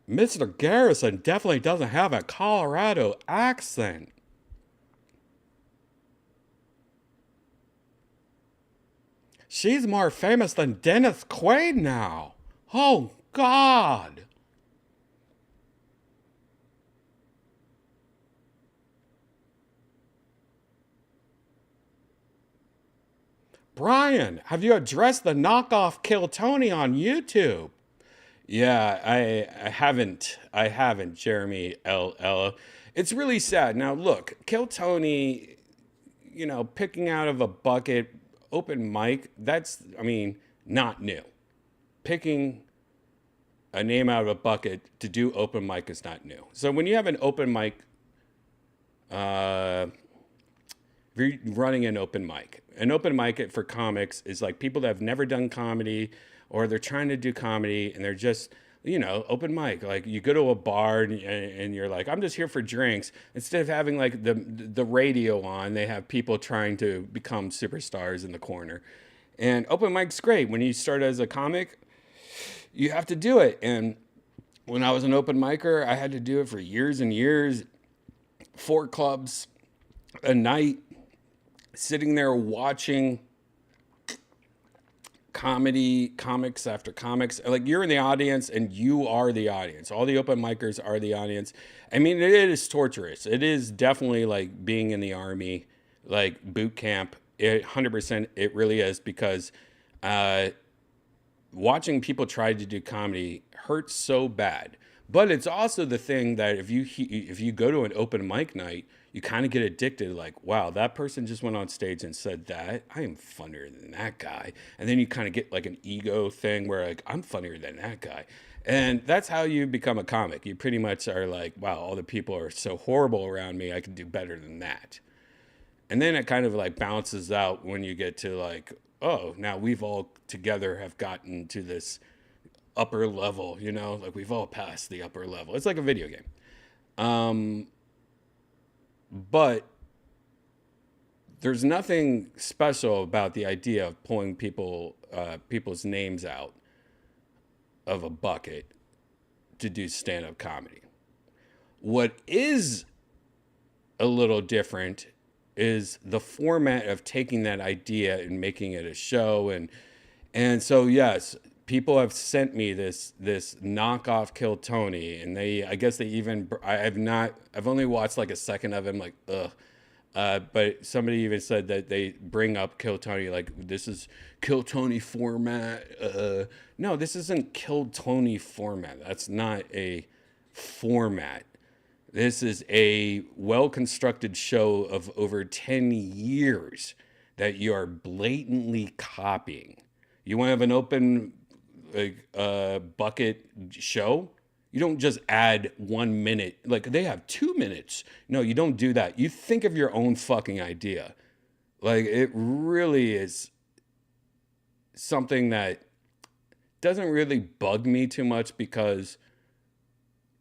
Mr. Garrison definitely doesn't have a Colorado accent. She's more famous than Dennis Quaid now. Oh, God. Brian, have you addressed the knockoff Kill Tony on YouTube? Yeah, I haven't, Jeremy L. It's really sad. Now, look, Kill Tony, picking out of a bucket, open mic, that's, not new. Picking a name out of a bucket to do open mic is not new. So when you have an open mic, if you're running an open mic for comics is like people that have never done comedy, or they're trying to do comedy and they're just, open mic. Like you go to a bar and you're like, I'm just here for drinks. Instead of having like the radio on, they have people trying to become superstars in the corner. And open mic's great. When you start as a comic, you have to do it. And when I was an open micer, I had to do it for years and years. 4 clubs a night, sitting there watching comics after comics. Like you're in the audience and you are the audience. All the open micers are the audience. It is torturous. It is definitely like being in the army, like boot camp. 100% it really is, because watching people try to do comedy hurts so bad. But it's also the thing that if you go to an open mic night, you kind of get addicted. Like, wow, that person just went on stage and said that. I am funnier than that guy. And then you kind of get like an ego thing where like, I'm funnier than that guy. And that's how you become a comic. You pretty much are like, wow, all the people are so horrible around me. I can do better than that. And then it kind of like balances out when you get to like, oh, now we've all together have gotten to this upper level, like we've all passed the upper level. It's like a video game. But there's nothing special about the idea of pulling people's names out of a bucket to do stand-up comedy. What is a little different is the format of taking that idea and making it a show. And so, yes, people have sent me this knockoff Kill Tony, and I've only watched like a second of him, like, ugh. But somebody even said that they bring up Kill Tony, like, this is Kill Tony format. No, this isn't Kill Tony format. That's not a format. This is a well-constructed show of over 10 years that you are blatantly copying. You want to have an open bucket show? You don't just add 1 minute. Like, they have 2 minutes. No, you don't do that. You think of your own fucking idea. Like, it really is something that doesn't really bug me too much, because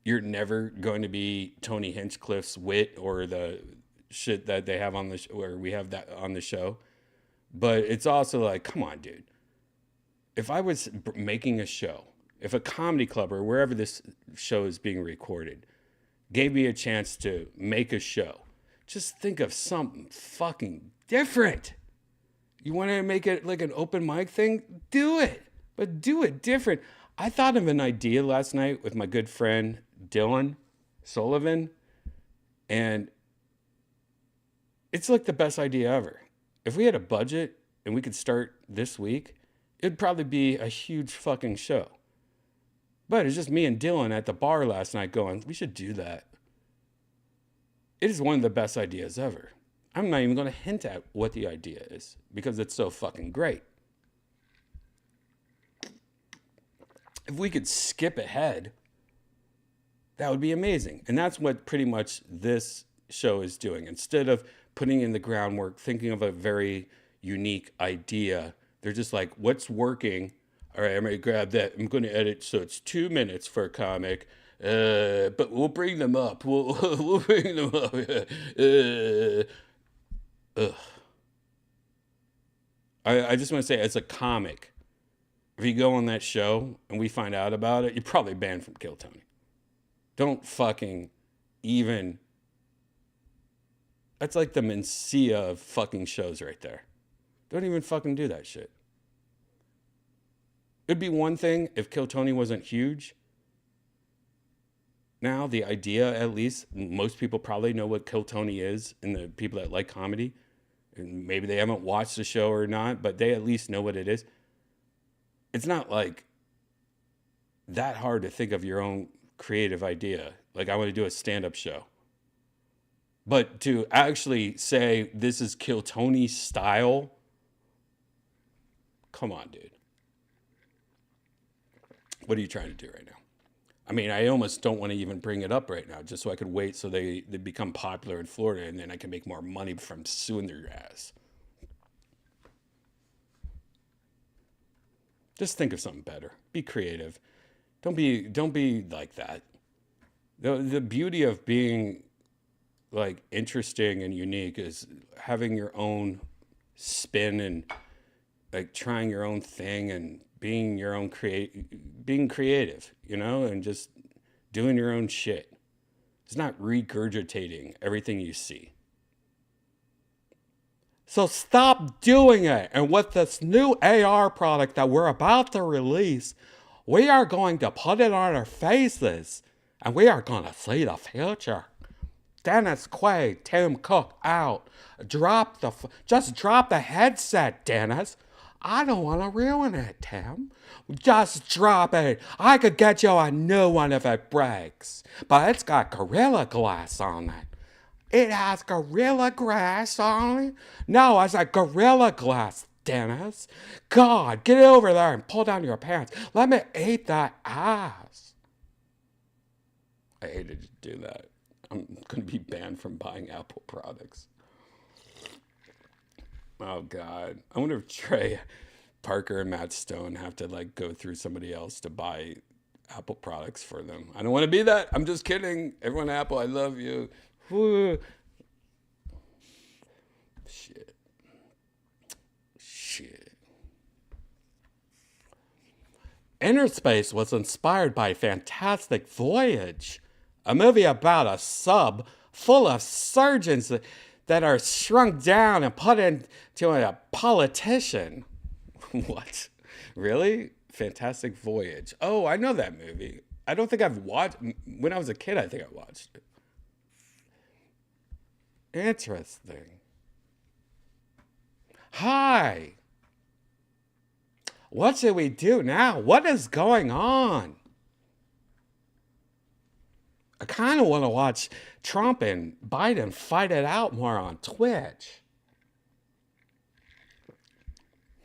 you're never going to be Tony Hinchcliffe's wit or the shit that they have on the where we have that on the show. But it's also like, come on, dude. If I was making a show, if a comedy club or wherever this show is being recorded gave me a chance to make a show, just think of something fucking different. You want to make it like an open mic thing? Do it, but do it different. I thought of an idea last night with my good friend Dylan Sullivan, and it's like the best idea ever. If we had a budget and we could start this week, it'd probably be a huge fucking show. But it's just me and Dylan at the bar last night going, we should do that. It is one of the best ideas ever. I'm not even going to hint at what the idea is because it's so fucking great. If we could skip ahead, that would be amazing. And that's what pretty much this show is doing. Instead of putting in the groundwork, thinking of a very unique idea, they're just like, what's working? All right, I'm going to grab that. I'm going to edit so it's 2 minutes for a comic. But we'll bring them up. We'll bring them up. I just want to say, as a comic, if you go on that show and we find out about it, you're probably banned from Kill Tony. Don't fucking even. That's like the Mencia of fucking shows right there. Don't even fucking do that shit. It'd be one thing if Kill Tony wasn't huge. Now, the idea, at least, most people probably know what Kill Tony is, and the people that like comedy, and maybe they haven't watched the show or not, but they at least know what it is. It's not like that hard to think of your own creative idea. Like, I want to do a stand-up show. But to actually say this is Kill Tony style, come on, dude. What are you trying to do right now? I mean, I almost don't want to even bring it up right now, just so I could wait so they become popular in Florida, and then I can make more money from suing their ass. Just think of something better. Be creative. Don't be like that. The beauty of being like interesting and unique is having your own spin and like trying your own thing and being your own being creative, you know, and just doing your own shit. It's not regurgitating everything you see. So stop doing it. And with this new AR product that we're about to release, we are going to put it on our faces and we are going to see the future. Dennis Quaid, Tim Cook out. Just drop the headset, Dennis. I don't want to ruin it, Tim. Just drop it. I could get you a new one if it breaks. But it's got Gorilla Glass on it. It has Gorilla Glass on it? No, it's a Gorilla Glass, Dennis. God, get over there and pull down your pants. Let me eat that ass. I hated to do that. I'm going to be banned from buying Apple products. Oh, God. I wonder if Trey Parker and Matt Stone have to, like, go through somebody else to buy Apple products for them. I don't want to be that. I'm just kidding. Everyone at Apple, I love you. Woo. Shit. Inner Space was inspired by Fantastic Voyage, a movie about a sub full of surgeons that are shrunk down and put into a politician. What? Really? Fantastic Voyage. Oh, I know that movie. I don't think I've watched. When I was a kid, I think I watched it. Interesting. Hi. What should we do now? What is going on? I kind of want to watch Trump and Biden fight it out more on Twitch.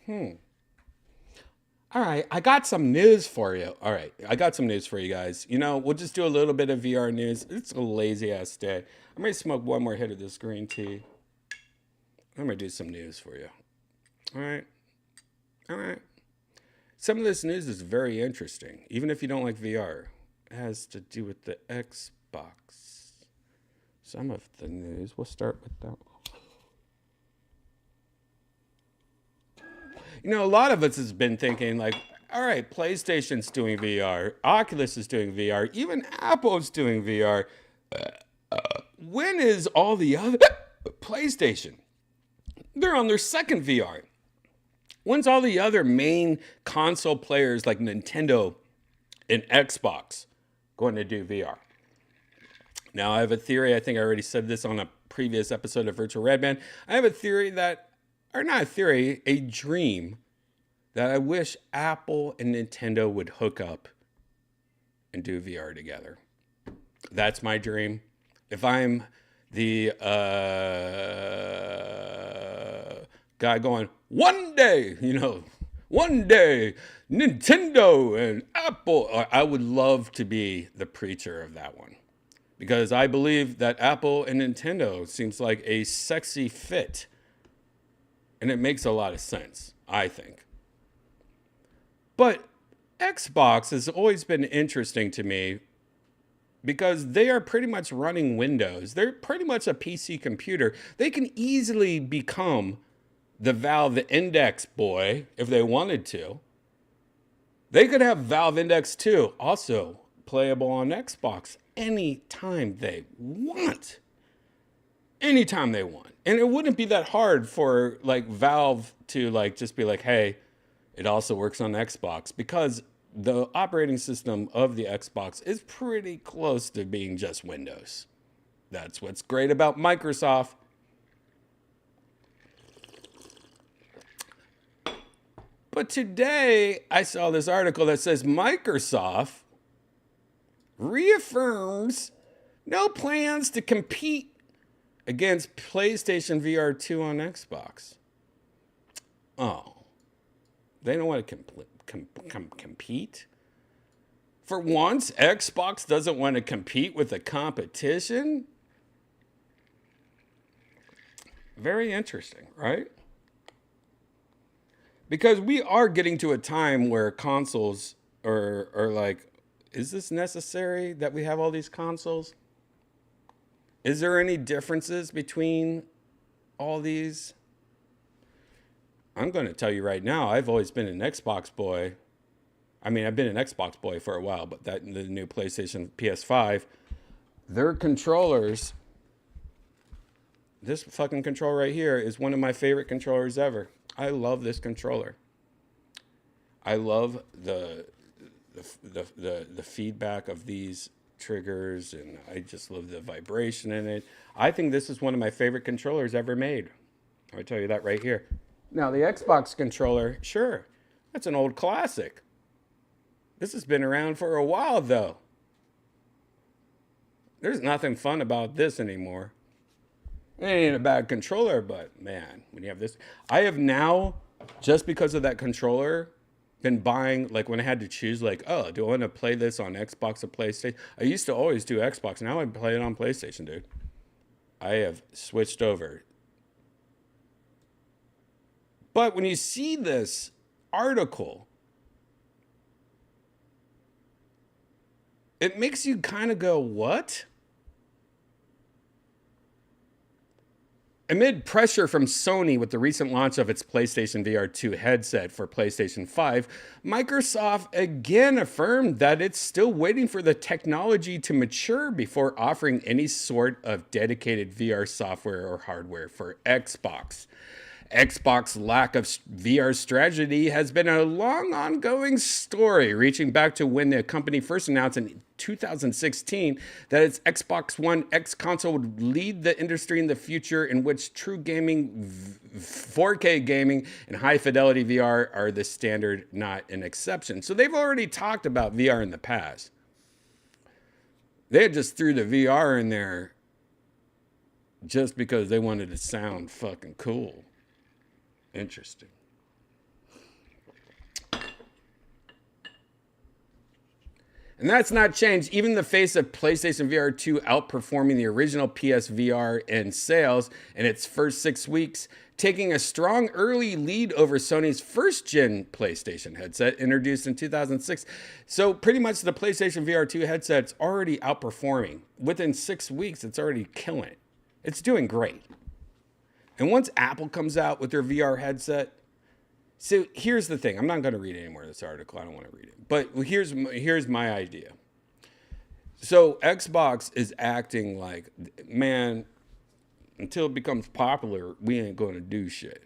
All right, I got some news for you. All right, I got some news for you guys. You know, we'll just do a little bit of VR news. It's a lazy-ass day. I'm going to smoke one more hit of this green tea. I'm going to do some news for you. All right. All right. Some of this news is very interesting, even if you don't like VR. It has to do with the Xbox. Some of the news, we'll start with that. You know, a lot of us has been thinking like, all right, PlayStation's doing VR, Oculus is doing VR, even Apple's doing VR. When is all the other PlayStation? They're on their second VR. When's all the other main console players like Nintendo and Xbox going to do VR? Now, I have a theory. I think I already said this on a previous episode of Virtual Redban. I have a theory that, or not a theory, a dream that I wish Apple and Nintendo would hook up and do VR together. That's my dream. If I'm the guy going, one day, one day, Nintendo and Apple, I would love to be the preacher of that one. Because I believe that Apple and Nintendo seems like a sexy fit. And it makes a lot of sense, I think. But Xbox has always been interesting to me because they are pretty much running Windows. They're pretty much a PC computer. They can easily become the Valve Index boy if they wanted to. They could have Valve Index 2 also playable on Xbox anytime they want. Anytime they want. And it wouldn't be that hard for like Valve to like just be like, hey, it also works on Xbox, because the operating system of the Xbox is pretty close to being just Windows. That's what's great about Microsoft. But today I saw this article that says Microsoft reaffirms no plans to compete against PlayStation VR 2 on Xbox. Oh, they don't want to compete? For once, Xbox doesn't want to compete with the competition? Very interesting, right? Because we are getting to a time where consoles are like, is this necessary that we have all these consoles? Is there any differences between all these? I'm going to tell you right now, I've always been an Xbox boy. I mean, I've been an Xbox boy for a while, but the new PlayStation PS5, their controllers, this fucking controller right here is one of my favorite controllers ever. I love this controller. I love the feedback of these triggers, and I just love the vibration in it. I think this is one of my favorite controllers ever made. I'll tell you that right here. Now, the Xbox controller, sure, that's an old classic. This has been around for a while, though. There's nothing fun about this anymore. It ain't a bad controller, but man, when you have this, I have now, just because of that controller, been buying, like when I had to choose, like, oh, do I want to play this on Xbox or PlayStation? I used to always do Xbox. Now I play it on PlayStation, dude. I have switched over. But when you see this article, it makes you kind of go, what? Amid pressure from Sony with the recent launch of its PlayStation VR 2 headset for PlayStation 5, Microsoft again affirmed that it's still waiting for the technology to mature before offering any sort of dedicated VR software or hardware for Xbox. Xbox's lack of VR strategy has been a long ongoing story, reaching back to when the company first announced in 2016 that its Xbox One X console would lead the industry in the future, in which true gaming, 4K gaming, and high fidelity VR are the standard, not an exception. So they've already talked about VR in the past. They just threw the VR in there just because they wanted to sound fucking cool. Interesting. And that's not changed, even in the face of PlayStation VR 2 outperforming the original PSVR in sales in its first 6 weeks, taking a strong early lead over Sony's first-gen PlayStation headset introduced in 2006. So pretty much the PlayStation VR 2 headset's already outperforming. Within 6 weeks, it's already killing it. It's doing great. And once Apple comes out with their VR headset, so here's the thing. I'm not going to read any more of this article. I don't want to read it. But here's my idea. So Xbox is acting like, man, until it becomes popular, we ain't going to do shit.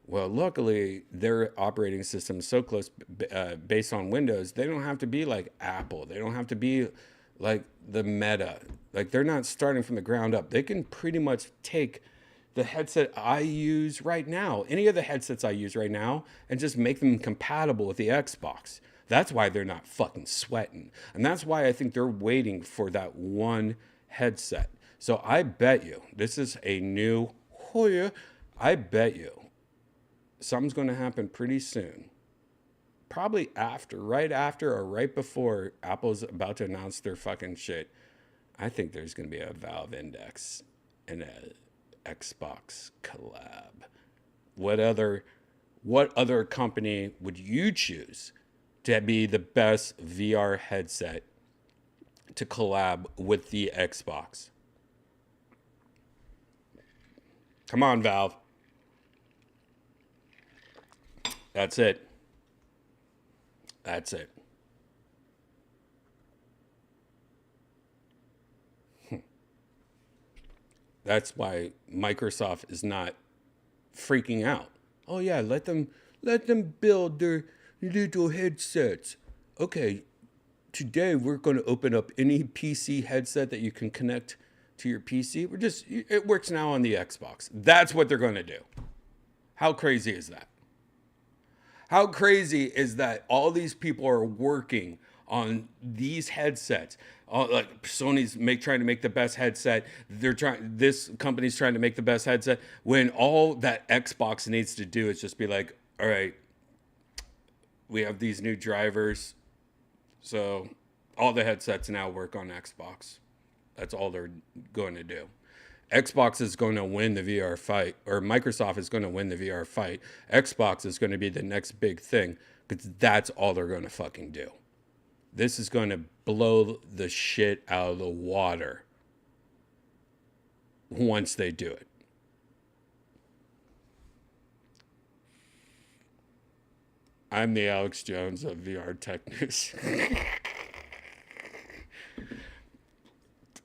Well, luckily, their operating system is so close based on Windows, they don't have to be like Apple. They don't have to be like the Meta. Like, they're not starting from the ground up. They can pretty much take the headset I use right now, any of the headsets I use right now, and just make them compatible with the Xbox. That's why they're not fucking sweating. And that's why I think they're waiting for that one headset. So I bet you, this is a new, I bet you something's going to happen pretty soon. Probably right after or right before Apple's about to announce their fucking shit. I think there's going to be a Valve Index and a Xbox collab. What other company would you choose to be the best VR headset to collab with the Xbox? Come on, Valve. That's it. That's it. That's why Microsoft is not freaking out. Oh yeah, let them build their little headsets. Okay, today we're going to open up any PC headset that you can connect to your PC. It works now on the Xbox. That's what they're going to do. How crazy is that? How crazy is that all these people are working on these headsets? Like Sony's trying to make the best headset. This company's trying to make the best headset, when all that Xbox needs to do is just be like, all right, we have these new drivers, so all the headsets now work on Xbox. That's all they're going to do. Xbox is going to win the VR fight, or Microsoft is going to win the VR fight. Xbox is going to be the next big thing, because that's all they're going to fucking do. This is going to blow the shit out of the water once they do it. I'm the Alex Jones of VR Tech News.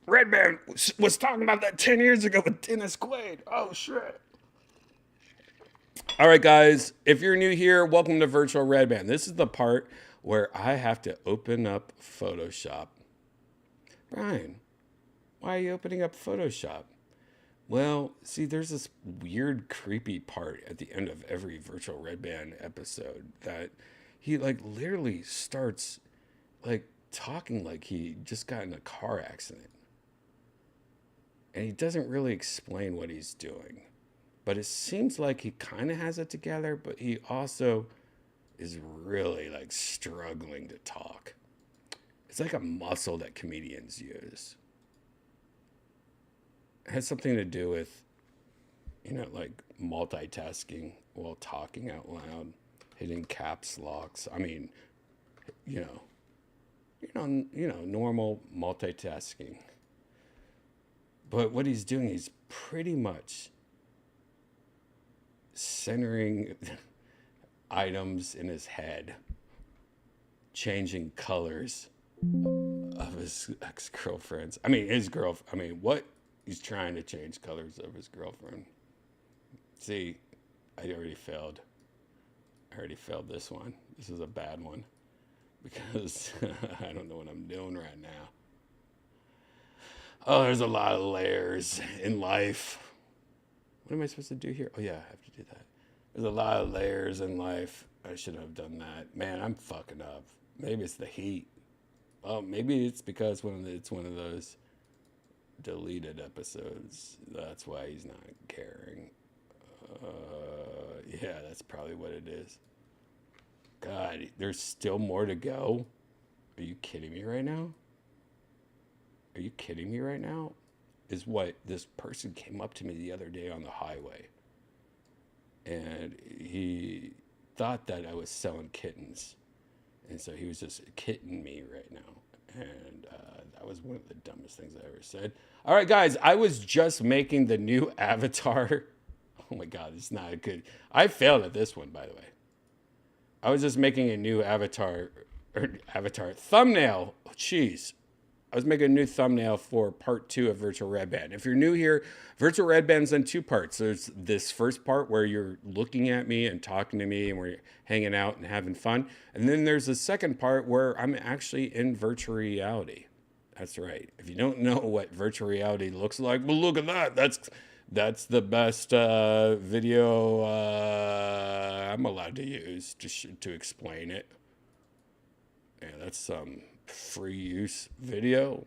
Redban was talking about that 10 years ago with Dennis Quaid. Oh, shit. All right, guys. If you're new here, welcome to Virtual Redban. This is the part where I have to open up Photoshop. Brian, why are you opening up Photoshop? Well, see, there's this weird, creepy part at the end of every Virtual Redban episode that he, literally starts, talking like he just got in a car accident. And he doesn't really explain what he's doing. But it seems like he kind of has it together, but he also is really, struggling to talk. It's like a muscle that comedians use. It has something to do with, multitasking while talking out loud, hitting caps locks. I mean, normal multitasking. But what he's doing, he's pretty much centering items in his head, changing colors of his ex-girlfriends. What? He's trying to change colors of his girlfriend. See, I already failed. I already failed this one. This is a bad one, because I don't know what I'm doing right now. Oh, there's a lot of layers in life. What am I supposed to do here? Oh, yeah, I have to do that. There's a lot of layers in life. I shouldn't have done that. Man, I'm fucking up. Maybe it's the heat. Oh, maybe it's because it's one of those deleted episodes. That's why he's not caring. Yeah, that's probably what it is. God, there's still more to go. Are you kidding me right now? Are you kidding me right now? Is what this person came up to me the other day on the highway. And he thought that I was selling kittens. And so he was just kidding me right now. And that was one of the dumbest things I ever said. All right, guys, I was just making the new avatar. Oh my God, it's not good. I failed at this one, by the way. I was just making a new avatar thumbnail. Oh, jeez. I was making a new thumbnail for part 2 of Virtual Redban. If you're new here, Virtual Redban's in 2 parts. There's this first part where you're looking at me and talking to me and we're hanging out and having fun. And then there's a second part where I'm actually in virtual reality. That's right. If you don't know what virtual reality looks like, well, look at that. That's the best video I'm allowed to use to explain it. Yeah, that's some free use video.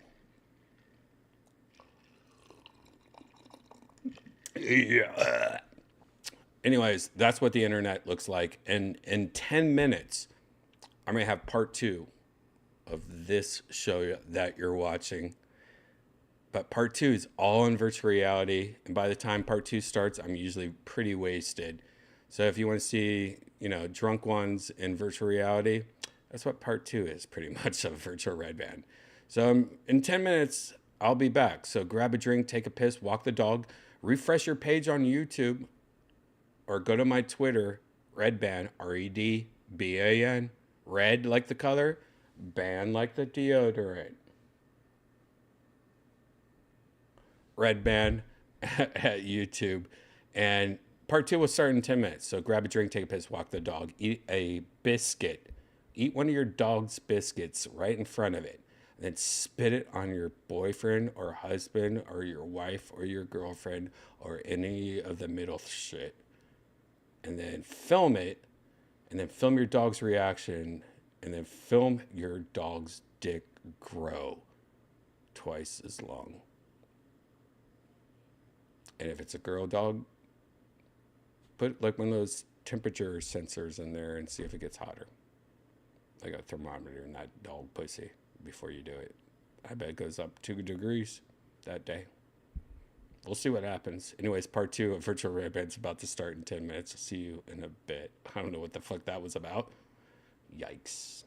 Yeah. Anyways, that's what the internet looks like. And in 10 minutes, I'm going to have part 2 of this show that you're watching. But part 2 is all in virtual reality. And by the time part 2 starts, I'm usually pretty wasted. So if you want to see, you know, drunk ones in virtual reality, that's what part 2 is, pretty much, of virtual Redban. So in 10 minutes, I'll be back. So grab a drink, take a piss, walk the dog, refresh your page on YouTube, or go to my Twitter, Redban, R-E-D-B-A-N, red like the color, ban like the deodorant. Redban at YouTube. And part 2 will start in 10 minutes. So grab a drink, take a piss, walk the dog, eat a biscuit. Eat one of your dog's biscuits right in front of it. And then spit it on your boyfriend or husband or your wife or your girlfriend or any of the middle shit. And then film it. And then film your dog's reaction. And then film your dog's dick grow twice as long. And if it's a girl dog, put like one of those temperature sensors in there and see if it gets hotter. Like a thermometer in that dog pussy before you do it. I bet it goes up 2 degrees that day. We'll see what happens. Anyways, part 2 of Virtual Redban's about to start in 10 minutes. I'll see you in a bit. I don't know what the fuck that was about. Yikes.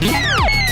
Yeah.